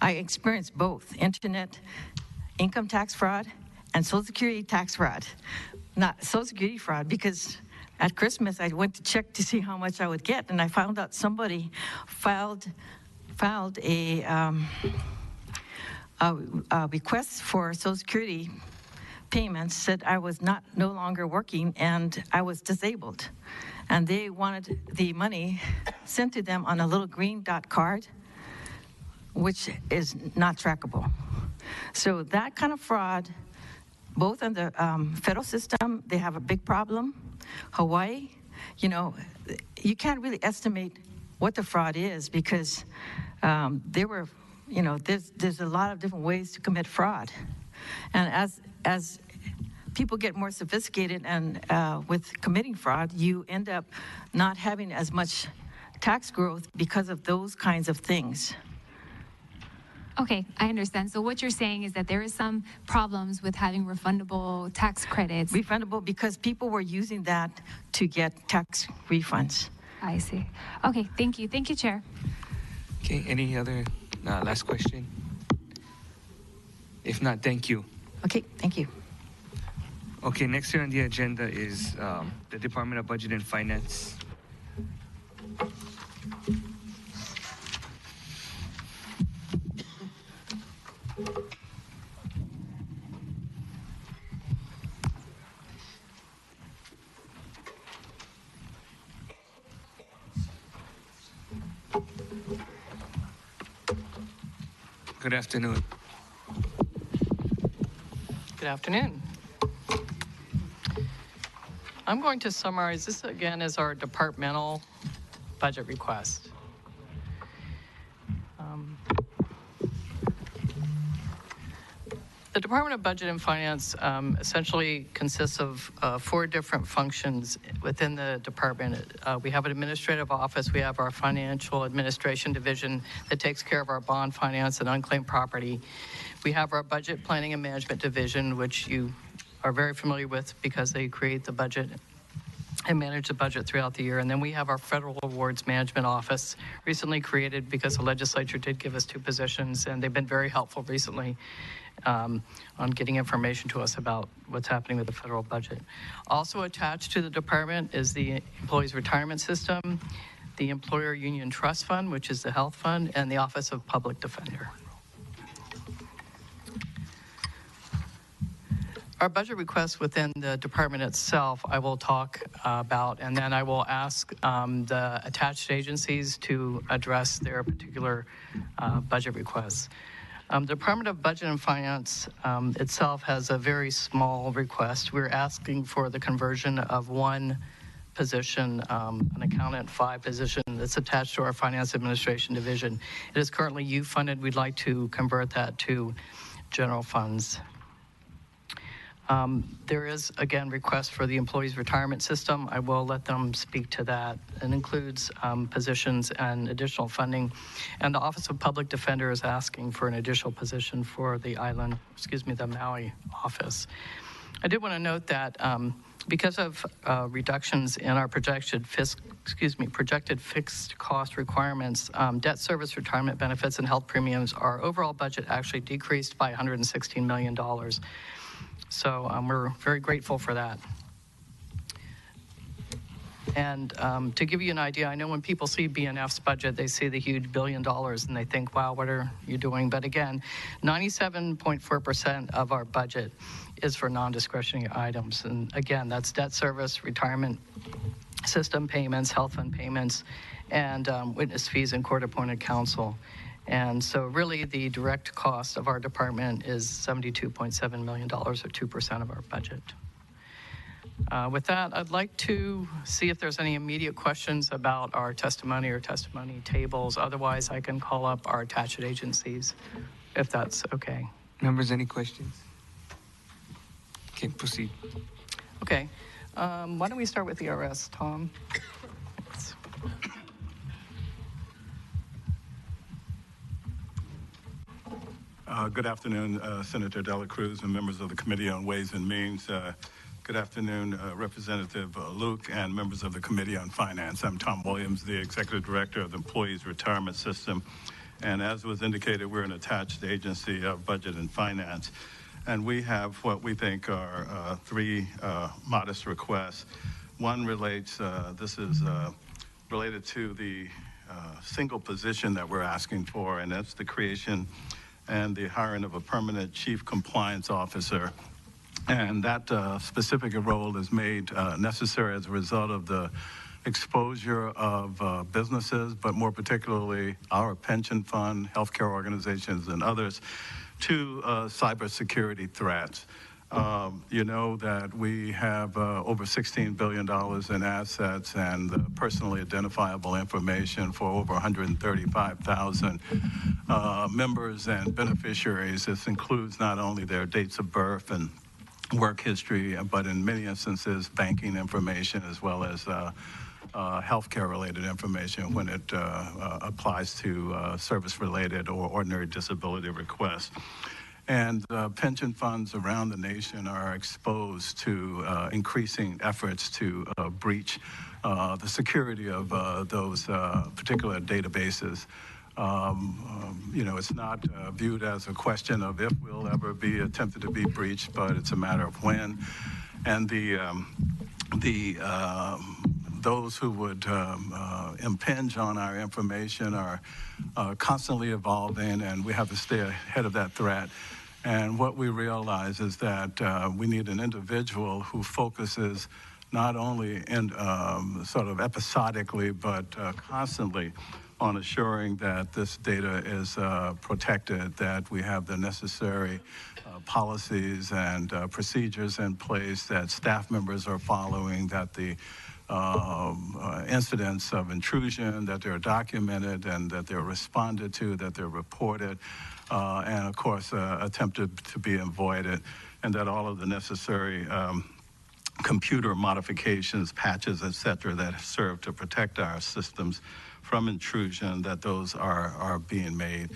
I experienced both internet income tax fraud and Social Security tax fraud. Not Social Security fraud, because at Christmas I went to check to see how much I would get, and I found out somebody filed a request for Social Security payments, said I was no longer working and I was disabled. And they wanted the money sent to them on a little green dot card, which is not trackable. So that kind of fraud, both on the federal system, they have a big problem. Hawaii, you can't really estimate what the fraud is, because there's a lot of different ways to commit fraud. And as people get more sophisticated and with committing fraud, you end up not having as much tax growth because of those kinds of things. Okay, I understand. So what you're saying is that there is some problems with having refundable tax credits. Refundable because people were using that to get tax refunds. I see. Okay, thank you. Thank you, Chair. Okay, any other last question? If not, thank you. Okay, thank you. Okay, next here on the agenda is the Department of Budget and Finance. Good afternoon. Good afternoon. I'm going to summarize this again as our departmental budget request. The Department of Budget and Finance essentially consists of 4 different functions within the department. We have an administrative office. We have our financial administration division that takes care of our bond finance and unclaimed property. We have our budget planning and management division, which you are very familiar with because they create the budget and manage the budget throughout the year. And then we have our Federal Awards Management Office, recently created because the legislature did give us 2 positions, and they've been very helpful recently on getting information to us about what's happening with the federal budget. Also attached to the department is the Employees Retirement System, the Employer Union Trust Fund, which is the health fund, and the Office of Public Defender. Our budget requests within the department itself, I will talk about, and then I will ask the attached agencies to address their particular budget requests. The Department of Budget and Finance itself has a very small request. We're asking for the conversion of 1 position, an accountant 5 position that's attached to our Finance Administration Division. It is currently U-funded. We'd like to convert that to general funds. There is, again, request for the Employees Retirement System. I will let them speak to that. It includes positions and additional funding. And the Office of Public Defender is asking for an additional position for the the Maui office. I did want to note that because of reductions in our projected fixed cost requirements, debt service, retirement benefits, and health premiums, our overall budget actually decreased by $116 million. So we're very grateful for that. And to give you an idea, I know when people see BNF's budget, they see the huge $1 billion and they think, wow, what are you doing? But again, 97.4% of our budget is for non-discretionary items. And again, that's debt service, retirement system payments, health fund payments, and witness fees and court-appointed counsel. And so really the direct cost of our department is $72.7 million, or 2% of our budget. With that, I'd like to see if there's any immediate questions about our testimony or testimony tables. Otherwise, I can call up our attached agencies, if that's okay. Members, any questions? Okay, proceed. Okay. Why don't we start with the ERS, Tom? Thanks. Good afternoon, Senator Dela Cruz and members of the Committee on Ways and Means. Good afternoon, Representative Luke and members of the Committee on Finance. I'm Tom Williams, the Executive Director of the Employees Retirement System. And as was indicated, we're an attached agency of Budget and Finance. And we have what we think are three modest requests. One relates, this is related to the single position that we're asking for, and that's the creation and the hiring of a permanent chief compliance officer. And that specific role is made necessary as a result of the exposure of businesses, but more particularly our pension fund, healthcare organizations, and others to cybersecurity threats. You know that we have over $16 billion in assets and personally identifiable information for over 135,000 members and beneficiaries. This includes not only their dates of birth and work history, but in many instances, banking information as well as healthcare-related information when it applies to service-related or ordinary disability requests. And pension funds around the nation are exposed to increasing efforts to breach the security of those particular databases. You know, it's not viewed as a question of if we'll ever be attempted to be breached, but it's a matter of when. And those who would impinge on our information are constantly evolving, and we have to stay ahead of that threat. And what we realize is that we need an individual who focuses not only in sort of episodically, but constantly on assuring that this data is protected, that we have the necessary policies and procedures in place, that staff members are following, that the incidents of intrusion, that they're documented and that they're responded to, that they're reported, and of course attempted to be avoided, and that all of the necessary computer modifications, patches, et cetera, that serve to protect our systems from intrusion, that those are being made.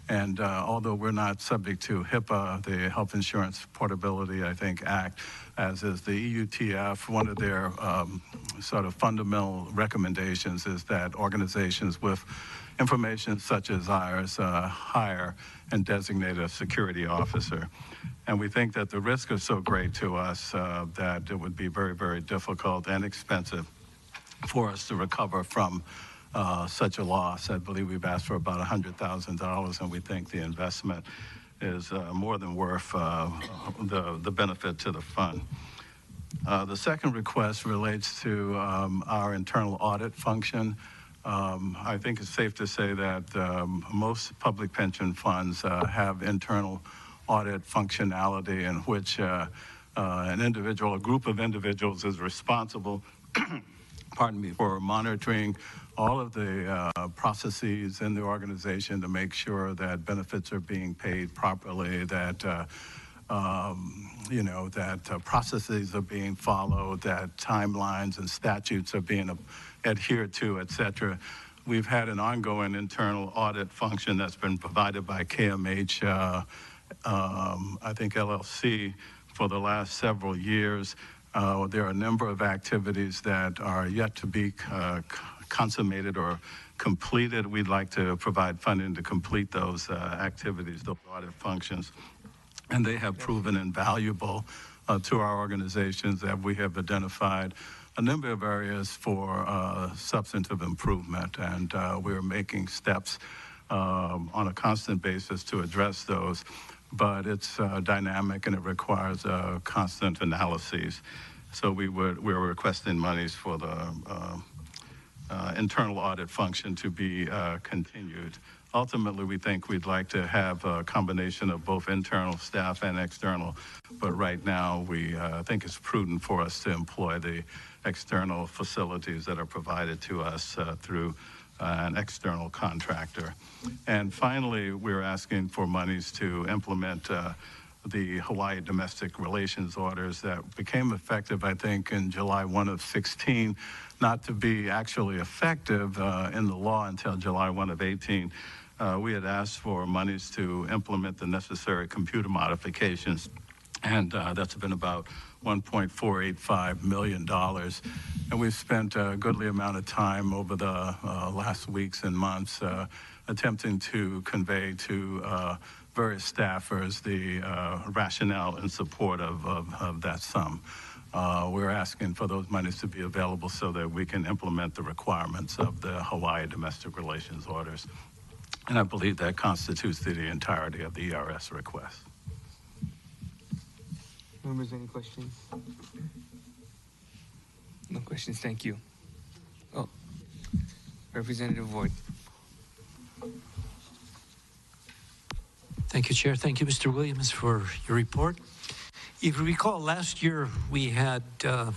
And although we're not subject to HIPAA, the Health Insurance Portability, I think, Act, as is the EUTF, one of their sort of fundamental recommendations is that organizations with information such as ours hire and designate a security officer. And we think that the risk is so great to us that it would be very, very difficult and expensive for us to recover from such a loss. I believe we've asked for about $100,000, and we think the investment is more than worth the benefit to the fund. The second request relates to our internal audit function. I think it's safe to say that most public pension funds have internal audit functionality in which an individual, a group of individuals is responsible pardon me, for monitoring all of the processes in the organization to make sure that benefits are being paid properly, that you know, that processes are being followed, that timelines and statutes are being adhered to, et cetera. We've had an ongoing internal audit function that's been provided by KMH, I think LLC, for the last several years. There are a number of activities that are yet to be consummated or completed. We'd like to provide funding to complete those activities, those audit functions. And they have proven invaluable to our organizations, that we have identified a number of areas for substantive improvement. And we're making steps on a constant basis to address those. But it's dynamic and it requires constant analyses. So we're requesting monies for the internal audit function to be continued. Ultimately, we think we'd like to have a combination of both internal staff and external, but right now we think it's prudent for us to employ the external facilities that are provided to us through an external contractor. And finally, we're asking for monies to implement the Hawaii Domestic Relations Orders that became effective, I think, in July 1 of 16, not to be actually effective in the law until July 1 of 18. We had asked for monies to implement the necessary computer modifications, and that's been about $1.485 million. And we've spent a goodly amount of time over the last weeks and months attempting to convey to various staffers the rationale in support of that sum. We're asking for those monies to be available so that we can implement the requirements of the Hawaii domestic relations orders. And I believe that constitutes the entirety of the ERS request. Members, any questions? No questions, thank you. Oh, Representative Ward. Thank you, Chair. Thank you, Mr. Williams, for your report. If you recall, last year we had, how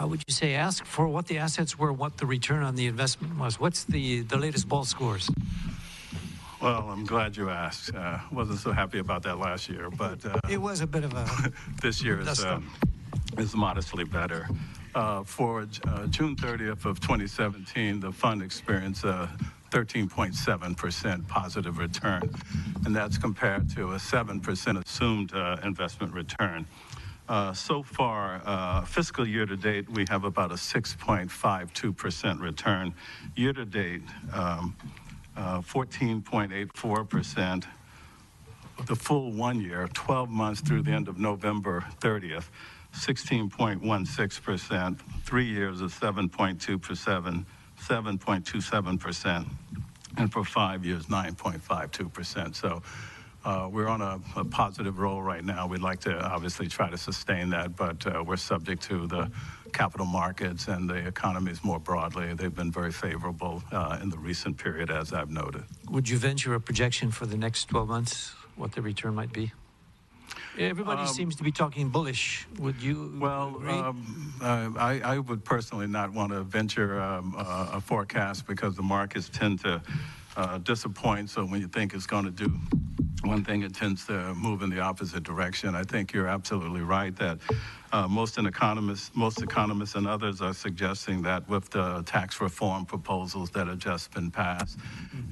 would you say, ask for what the assets were, what the return on the investment was. What's the latest ball scores? Well, I'm glad you asked. Wasn't so happy about that last year, but it was a bit of a this year is modestly better. For June 30th of 2017, the fund experienced a 13.7% positive return, and that's compared to a 7% assumed investment return. So far, fiscal year to date, we have about a 6.52% return. Year to date, 14.84%. The full 1 year, 12 months through the end of November 30th, 16.16%. 3 years of 7.27%, and for 5 years, 9.52%. So we're on a positive roll right now. We'd like to obviously try to sustain that, but we're subject to the capital markets and the economies more broadly. They've been very favorable in the recent period, as I've noted. Would you venture a projection for the next 12 months, what the return might be? Everybody seems to be talking bullish. Would you agree? I would personally not want to venture a forecast because the markets tend to disappoint. So when you think it's going to do one thing, it tends to move in the opposite direction. I think you're absolutely right that most economists and others are suggesting that with the tax reform proposals that have just been passed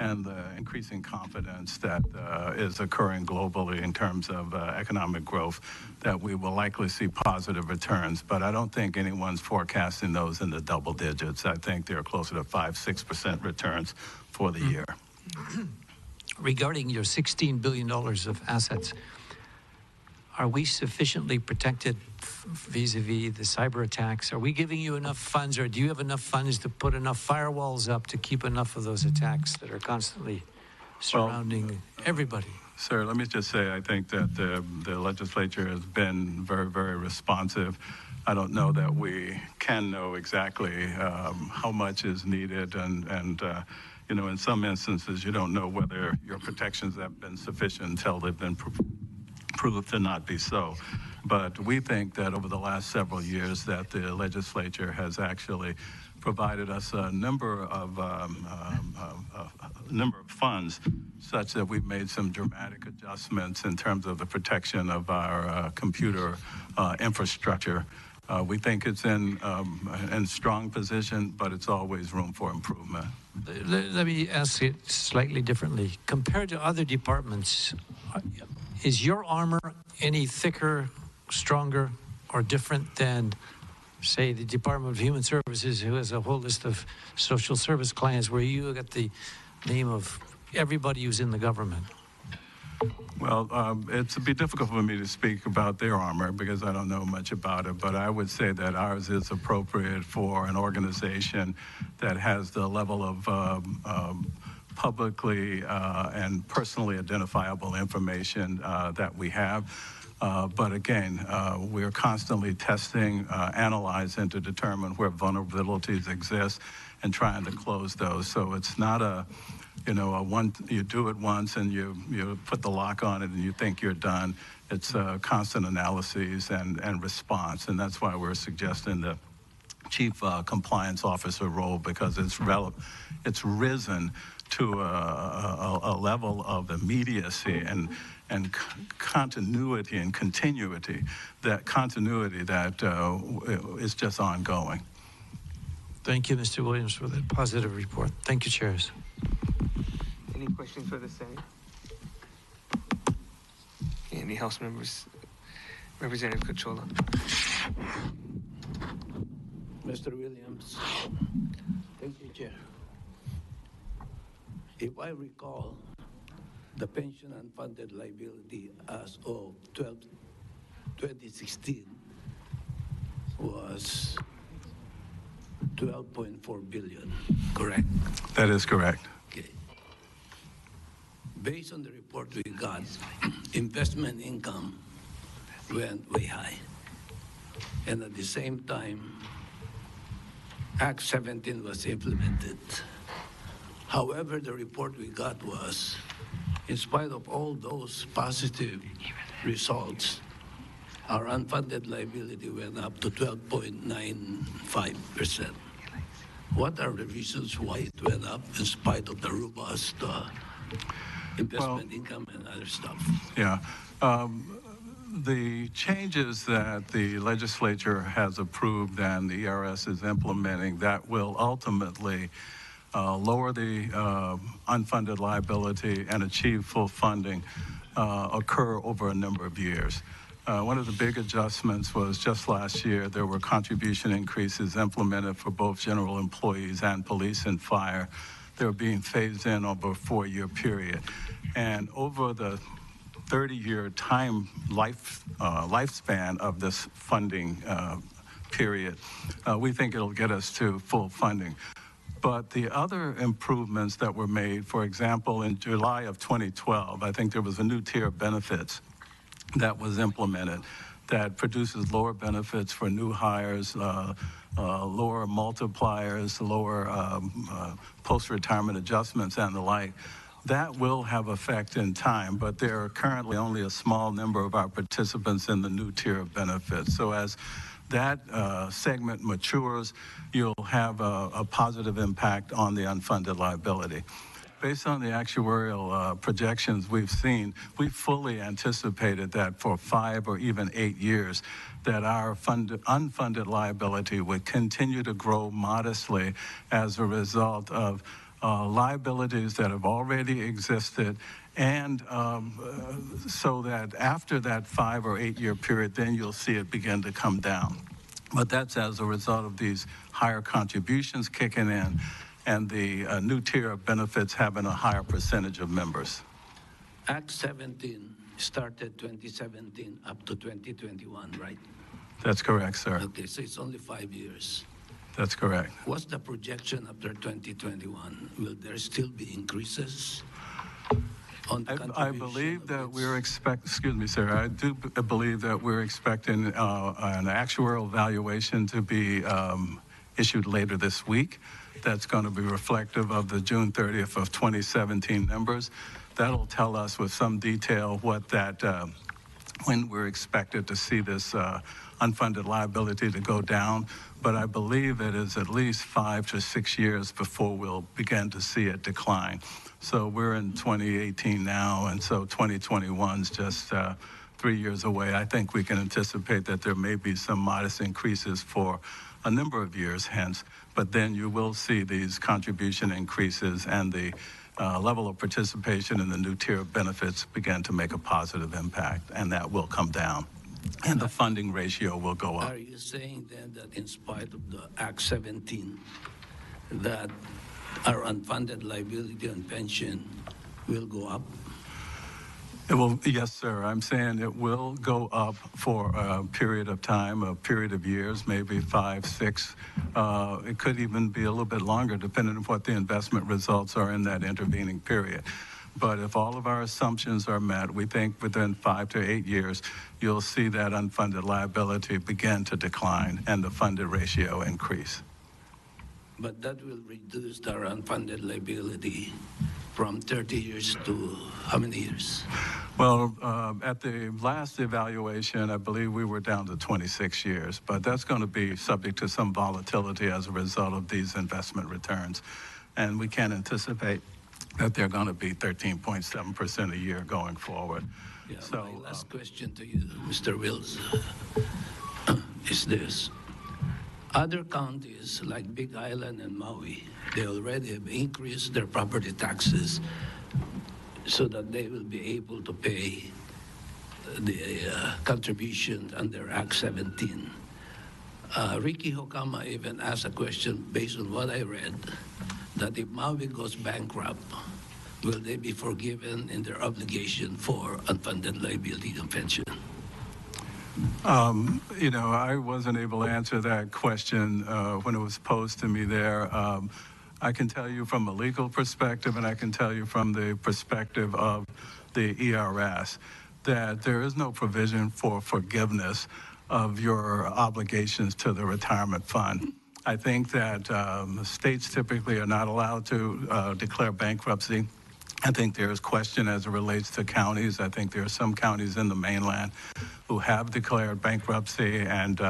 and the increasing confidence that is occurring globally in terms of economic growth, that we will likely see positive returns. But I don't think anyone's forecasting those in the double digits. I think they're closer to 5-6% returns for the year. Regarding your $16 billion of assets, are we sufficiently protected vis-a-vis the cyber attacks? Are we giving you enough funds, or do you have enough funds to put enough firewalls up to keep enough of those attacks that are constantly surrounding everybody? Sir, let me just say, I think that the legislature has been very, very responsive. I don't know that we can know exactly how much is needed, and you know, in some instances, you don't know whether your protections have been sufficient until they've been proved to not be so. But we think that over the last several years that the legislature has actually provided us a number of funds such that we've made some dramatic adjustments in terms of the protection of our computer infrastructure. We think it's in strong position, but it's always room for improvement. Let me ask it slightly differently. Compared to other departments, is your armor any thicker, stronger, or different than, say, the Department of Human Services, who has a whole list of social service clients, where you got the name of everybody who's in the government? Well, it'd be difficult for me to speak about their armor because I don't know much about it, but I would say that ours is appropriate for an organization that has the level of publicly and personally identifiable information that we have. But again, we're constantly testing, analyzing to determine where vulnerabilities exist and trying to close those. So it's not you do it once and you put the lock on it and you think you're done. It's constant analyses and response, and that's why we're suggesting the chief compliance officer role, because it's risen to a level of immediacy and continuity and continuity that is just ongoing. Thank you, Mr. Williams, for that positive report. Thank you, chairs. Any questions for the Senate? Okay, any House members? Representative Cachola. Mr. Williams. Thank you, Chair. If I recall, the pension unfunded liability as of 2016 was 12.4 billion, correct? That is correct. Okay. Based on the report we got, investment income went way high. And at the same time, Act 17 was implemented. However, the report we got was, in spite of all those positive results, our unfunded liability went up to 12.95%. What are the reasons why it went up in spite of the robust investment income and other stuff? Yeah. The changes that the legislature has approved and the ERS is implementing that will ultimately lower the unfunded liability and achieve full funding occur over a number of years. One of the big adjustments was just last year, there were contribution increases implemented for both general employees and police and fire. They were being phased in over a 4-year period. And over the 30-year lifespan of this funding period, we think it'll get us to full funding. But the other improvements that were made, for example, in July of 2012, I think there was a new tier of benefits that was implemented that produces lower benefits for new hires, lower multipliers, lower post-retirement adjustments and the like. That will have effect in time, but there are currently only a small number of our participants in the new tier of benefits. So as that segment matures, you'll have a positive impact on the unfunded liability. Based on the actuarial projections we've seen, we fully anticipated that for 5 or even 8 years, that our unfunded liability would continue to grow modestly as a result of liabilities that have already existed, and so that after that 5 or 8 year period, then you'll see it begin to come down. But that's as a result of these higher contributions kicking in and the new tier of benefits having a higher percentage of members. Act 17 started 2017 up to 2021, right? That's correct, sir. Okay, so it's only 5 years. That's correct. What's the projection after 2021? Will there still be increases? I believe that we're excuse me, sir. I do believe that we're expecting an actuarial valuation to be issued later this week. That's going to be reflective of the June 30th of 2017 numbers. That'll tell us with some detail what that, when we're expected to see this unfunded liability to go down. But I believe it is at least 5 to 6 years before we'll begin to see it decline. So we're in 2018 now, and so 2021 is just 3 years away. I think we can anticipate that there may be some modest increases for a number of years hence, but then you will see these contribution increases and the level of participation in the new tier of benefits begin to make a positive impact, and that will come down, and the funding ratio will go up. Are you saying then that in spite of the Act 17, that our unfunded liability on pension will go up? It will, yes, sir. I'm saying it will go up for a period of time, a period of years, maybe 5, 6. It could even be a little bit longer, depending on what the investment results are in that intervening period. But if all of our assumptions are met, we think within 5 to 8 years, you'll see that unfunded liability begin to decline and the funded ratio increase. But that will reduce our unfunded liability from 30 years to how many years? Well, at the last evaluation, I believe we were down to 26 years, but that's going to be subject to some volatility as a result of these investment returns. And we can't anticipate that they're going to be 13.7% a year going forward. Yeah, so, my last question to you, Mr. Wills, is this. Other counties like Big Island and Maui, they already have increased their property taxes so that they will be able to pay the contribution under Act 17. Ricky Hokama even asked a question based on what I read, that if Maui goes bankrupt, will they be forgiven in their obligation for unfunded liability and pension? You know, I wasn't able to answer that question when it was posed to me there. I can tell you from a legal perspective, and I can tell you from the perspective of the ERS, that there is no provision for forgiveness of your obligations to the retirement fund. I think that states typically are not allowed to declare bankruptcy. I think there is question as it relates to counties. I think there are some counties in the mainland who have declared bankruptcy, and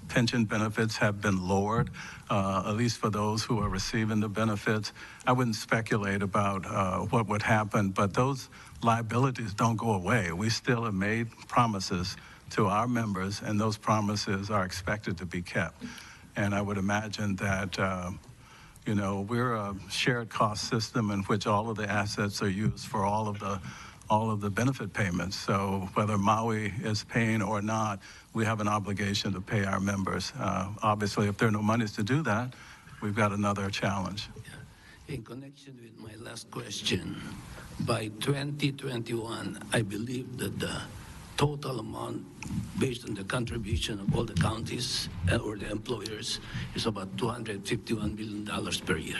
pension benefits have been lowered, at least for those who are receiving the benefits. I wouldn't speculate about what would happen, but those liabilities don't go away. We still have made promises to our members, and those promises are expected to be kept. And I would imagine that you know, we're a shared cost system in which all of the assets are used for all of the benefit payments. So whether Maui is paying or not, we have an obligation to pay our members. Obviously, if there are no monies to do that, we've got another challenge. Yeah. In connection with my last question, by 2021, I believe that the total amount based on the contribution of all the counties or the employers is about $251 million per year.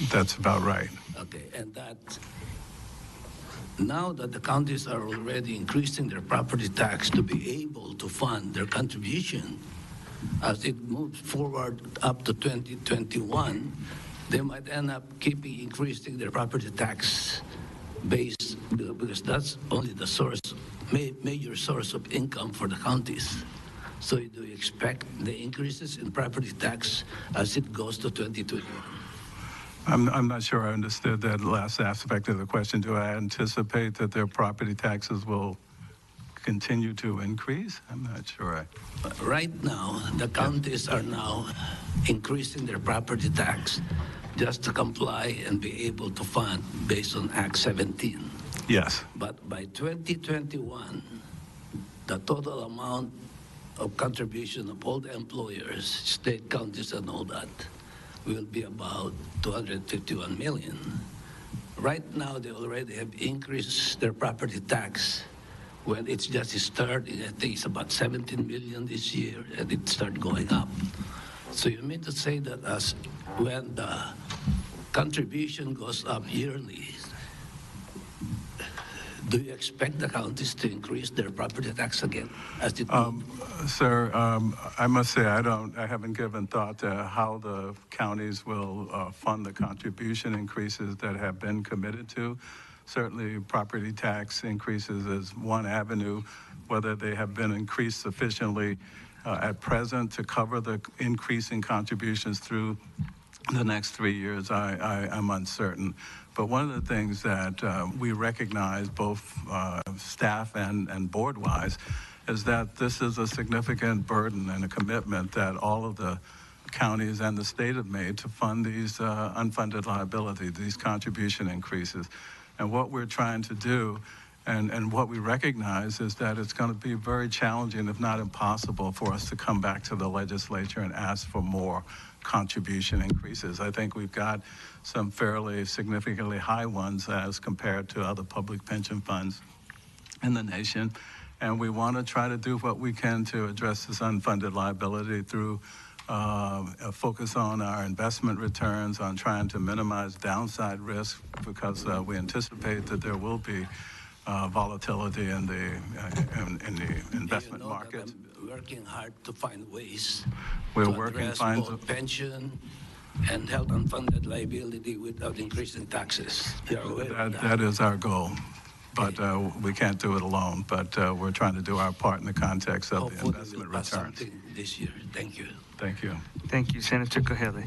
That's about right. Okay, and that now that the counties are already increasing their property tax to be able to fund their contribution, as it moves forward up to 2021, they might end up keeping increasing their property tax base because that's only the source, major source of income for the counties. So do you expect the increases in property tax as it goes to 2021? I'm not sure I understood that last aspect of the question. Do I anticipate that their property taxes will continue to increase? I'm not sure. Right now, the counties are now increasing their property tax just to comply and be able to fund based on Act 17. Yes. But by 2021, the total amount of contribution of all the employers, state, counties, and all that, will be about $251 million. Right now, they already have increased their property tax. When it's just starting, I think it's about 17 million this year, and it started going up. So you mean to say that as when the contribution goes up yearly, do you expect the counties to increase their property tax again? As it Sir, I must say I haven't given thought to how the counties will fund the contribution increases that have been committed to. Certainly, property tax increases is one avenue. Whether they have been increased sufficiently at present to cover the increasing contributions through the next 3 years, I'm uncertain. But one of the things that we recognize, both staff and board-wise, is that this is a significant burden and a commitment that all of the counties and the state have made to fund these unfunded liabilities, these contribution increases. And what we're trying to do and what we recognize is that it's going to be very challenging, if not impossible, for us to come back to the legislature and ask for more contribution increases. I think we've got some fairly significantly high ones as compared to other public pension funds in the nation. And we want to try to do what we can to address this unfunded liability through a focus on our investment returns, on trying to minimize downside risk, because we anticipate that there will be volatility in the investment market. I'm working hard to find ways We're to working address both pension and health unfunded liability without increasing taxes. That is our goal. But we can't do it alone. But we're trying to do our part in the context of the investment we'll pass returns. something this year. Thank you. Thank you. Thank you, Senator Kahele.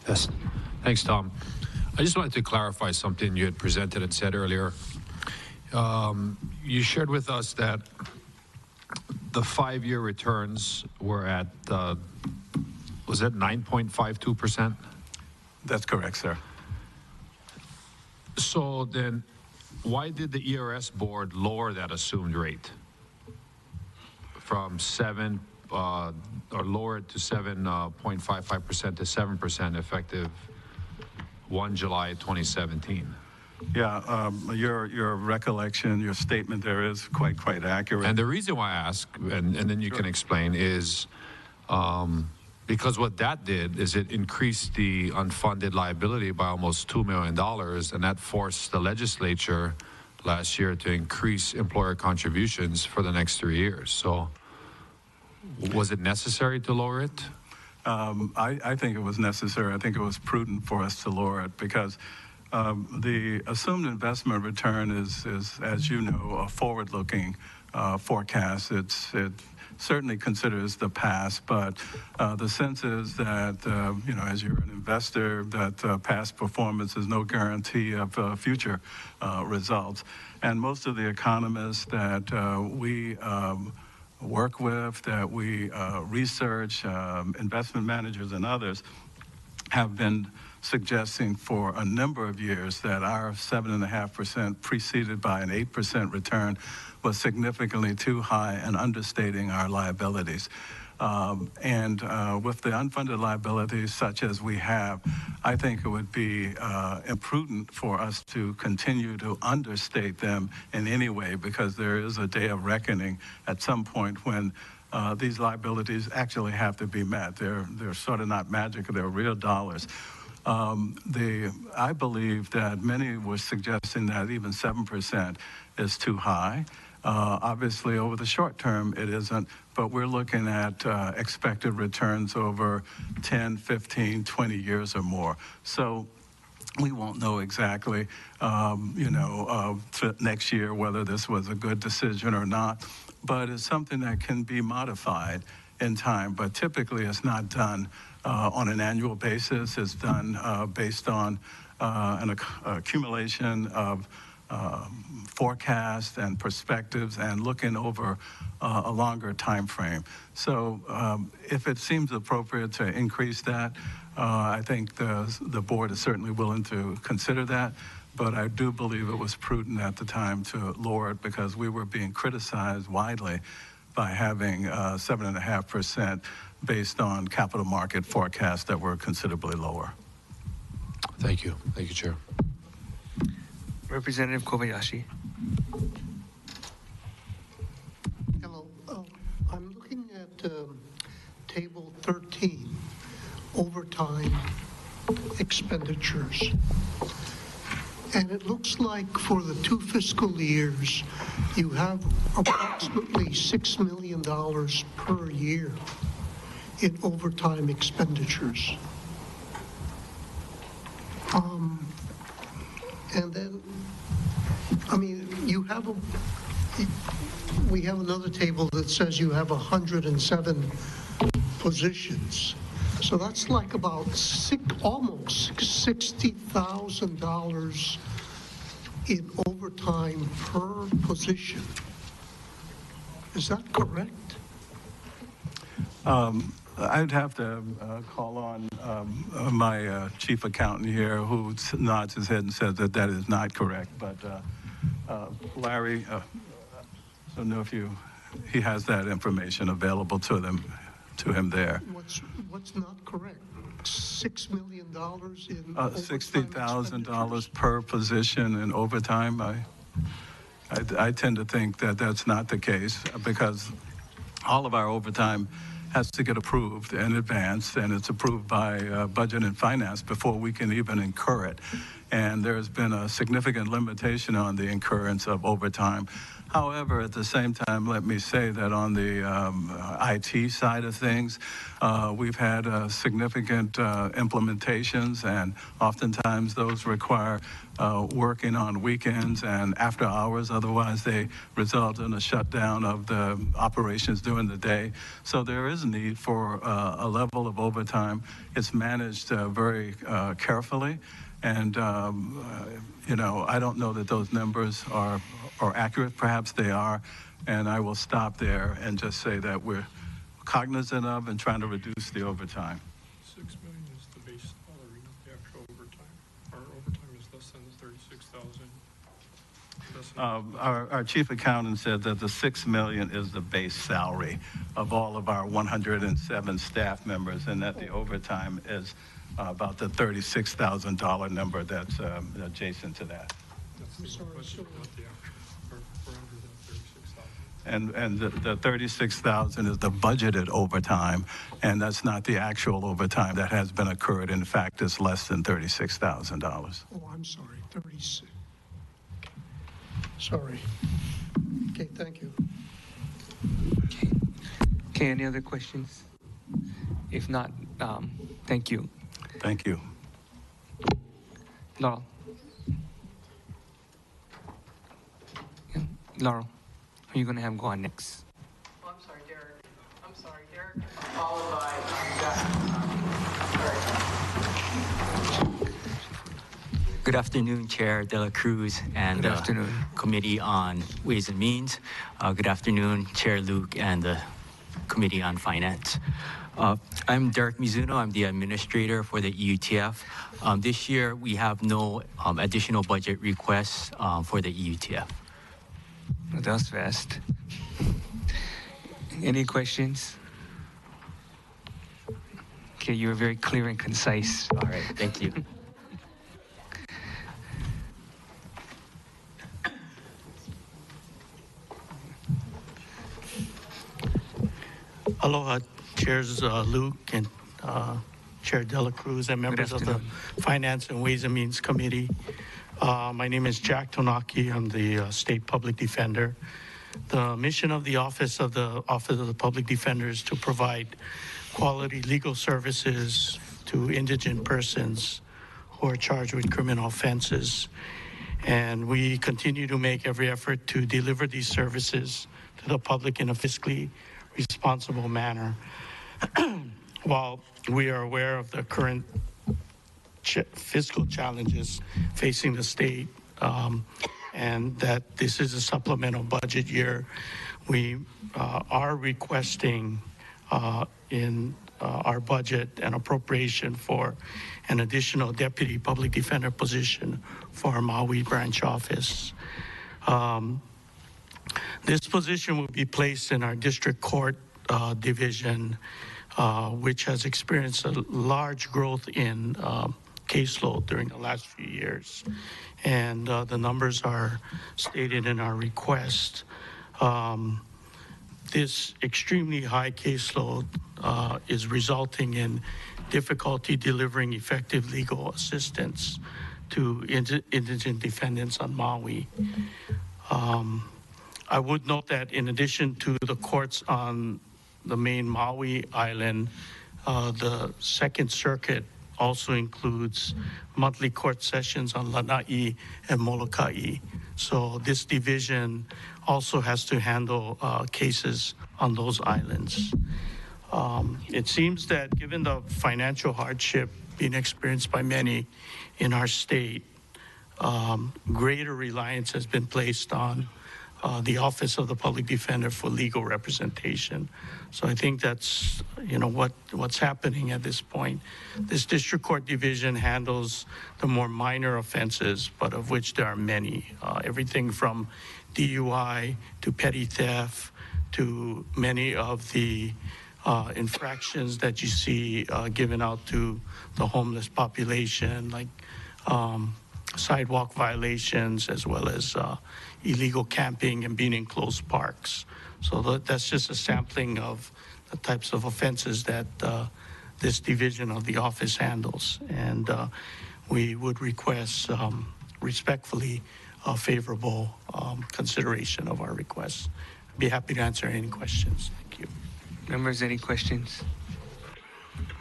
Yes. Thanks, Tom. I just wanted to clarify something you had presented and said earlier. You shared with us that the 5-year returns were at, was that 9.52%? That's correct, sir. So then, why did the ERS board lower that assumed rate from 7 or lower it to 7.55% to 7% effective 1 July 2017. Yeah, your recollection, your statement there is quite accurate. And the reason why I ask, and then you can explain, is because what that did is it increased the unfunded liability by almost $2 million, and that forced the legislature last year to increase employer contributions for the next 3 years. So was it necessary to lower it? I think it was necessary. I think it was prudent for us to lower it because the assumed investment return is, as you know, a forward-looking forecast. It certainly considers the past, but the sense is that, as you're an investor, that past performance is no guarantee of future results. And most of the economists that we work with, that we research, investment managers and others, have been suggesting for a number of years that our 7.5% preceded by an 8% return was significantly too high and understating our liabilities. And with the unfunded liabilities such as we have, I think it would be imprudent for us to continue to understate them in any way, because there is a day of reckoning at some point when these liabilities actually have to be met. They're sort of not magic, they're real dollars. I believe that many were suggesting that even 7% is too high. Obviously, over the short term, it isn't, but we're looking at expected returns over 10, 15, 20 years or more. So we won't know exactly, next year whether this was a good decision or not, but it's something that can be modified in time. But typically, it's not done on an annual basis. It's done based on an accumulation of forecasts and perspectives and looking over a longer time frame. So if it seems appropriate to increase that, I think the board is certainly willing to consider that. But I do believe it was prudent at the time to lower it because we were being criticized widely by having 7.5% based on capital market forecasts that were considerably lower. Thank you. Thank you, Chair. Representative Kobayashi. Hello. I'm looking at Table 13, overtime expenditures. And it looks like for the 2 fiscal years, you have approximately $6 million per year in overtime expenditures. And then, we have another table that says you have 107 positions. So that's like about almost $60,000 in overtime per position. Is that correct? I'd have to call on my chief accountant here, who nods his head and says that that is not correct. But Larry, I don't know if he has that information available to him there. What's not correct? $6 million in $60,000 per position in overtime. I tend to think that that's not the case because all of our overtime has to get approved in advance, and it's approved by Budget and Finance before we can even incur it. And there's been a significant limitation on the incurrence of overtime. However, at the same time, let me say that on the IT side of things, we've had significant implementations, and oftentimes those require working on weekends and after hours. Otherwise, they result in a shutdown of the operations during the day. So there is a need for a level of overtime. It's managed very carefully. And, I don't know that those numbers are accurate. Perhaps they are. And I will stop there and just say that we're cognizant of and trying to reduce the overtime. $6 million is the base salary, not the actual overtime. Our overtime is less than the $36,000. Our chief accountant said that the $6 million is the base salary of all of our 107 staff members, and that the overtime is about the $36,000 number that's adjacent to that. And the 36,000 is the budgeted overtime, and that's not the actual overtime that has been occurred. In fact, it's less than $36,000. Oh, I'm sorry, 36. Sorry. Okay, thank you. Okay, any other questions? If not, thank you. Thank you. Laurel. Yeah, Laurel, who are you going to have go on next? Oh, I'm sorry, Derek. I'm sorry, Derek, followed by Good afternoon, Chair De La Cruz and Good afternoon. Committee on Ways and Means. Good afternoon, Chair Luke and the Committee on Finance. I'm Derek Mizuno. I'm the administrator for the EUTF. This year, we have no additional budget requests for the EUTF. That was fast. Any questions? Okay, you were very clear and concise. All right, thank you. Aloha, Chairs Luke and Chair De La Cruz and members of the Finance and Ways and Means Committee. My name is Jack Tonaki. I'm the State Public Defender. The mission of the Office of the Public Defender is to provide quality legal services to indigent persons who are charged with criminal offenses. And we continue to make every effort to deliver these services to the public in a fiscally responsible manner. While we are aware of the current fiscal challenges facing the state, and that this is a supplemental budget year, we are requesting in our budget an appropriation for an additional deputy public defender position for our Maui branch office. This position will be placed in our district court division, which has experienced a large growth in caseload during the last few years. And the numbers are stated in our request. This extremely high caseload is resulting in difficulty delivering effective legal assistance to indigent defendants on Maui. I would note that in addition to the courts on the main Maui island, the Second Circuit also includes monthly court sessions on Lanai and Molokai. So this division also has to handle cases on those islands. It seems that given the financial hardship being experienced by many in our state, greater reliance has been placed on the Office of the Public Defender for legal representation. So I think that's, what's happening at this point. This district court division handles the more minor offenses, but of which there are many. Everything from DUI to petty theft to many of the infractions that you see given out to the homeless population, like sidewalk violations, as well as illegal camping and being in closed parks. So that's just a sampling of the types of offenses that this division of the office handles. And we would request respectfully a favorable consideration of our request. I'd be happy to answer any questions. Thank you. Members, any questions?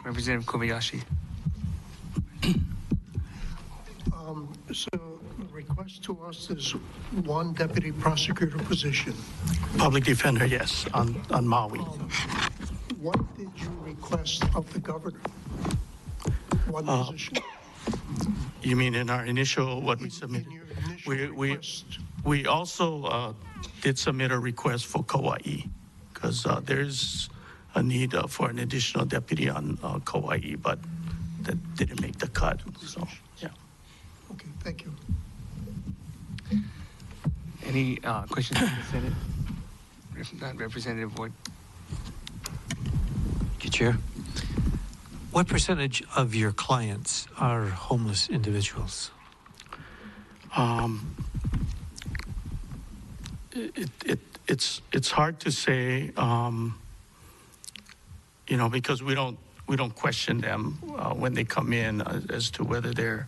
Representative Kobayashi. So the request to us is one deputy prosecutor position. Public defender, yes, on Maui. What did you request of the governor? One position? You mean in our initial, what we submitted? We also did submit a request for Kauai, because there's a need for an additional deputy on Kauai, but that didn't make the cut, so, yeah. Okay, thank you. Any questions from the Senate? If not, Representative Wood. Thank you, Chair. What percentage of your clients are homeless individuals? It's hard to say, because we don't question them when they come in as to whether they're.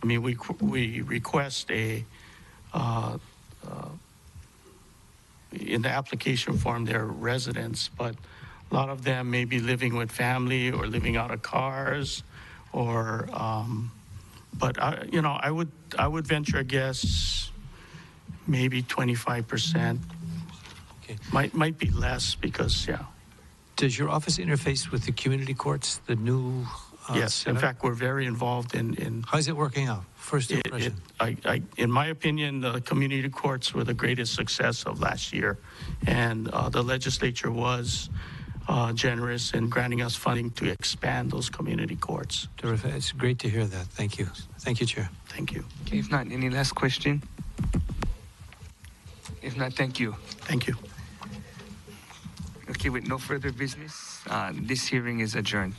We request in the application form they're residents, but a lot of them may be living with family or living out of cars, or. But I would venture a guess, maybe 25%. Okay. Might be less because, yeah. Does your office interface with the community courts, the new Yes, setup? in fact, we're very involved in. How's it working out? First impression. In my opinion, the community courts were the greatest success of last year, and the legislature was generous in granting us funding to expand those community courts. Terrific. It's great to hear that. Thank you. Thank you, Chair. Thank you. Okay, if not, any last question? If not, thank you. Thank you. Okay, with no further business, this hearing is adjourned.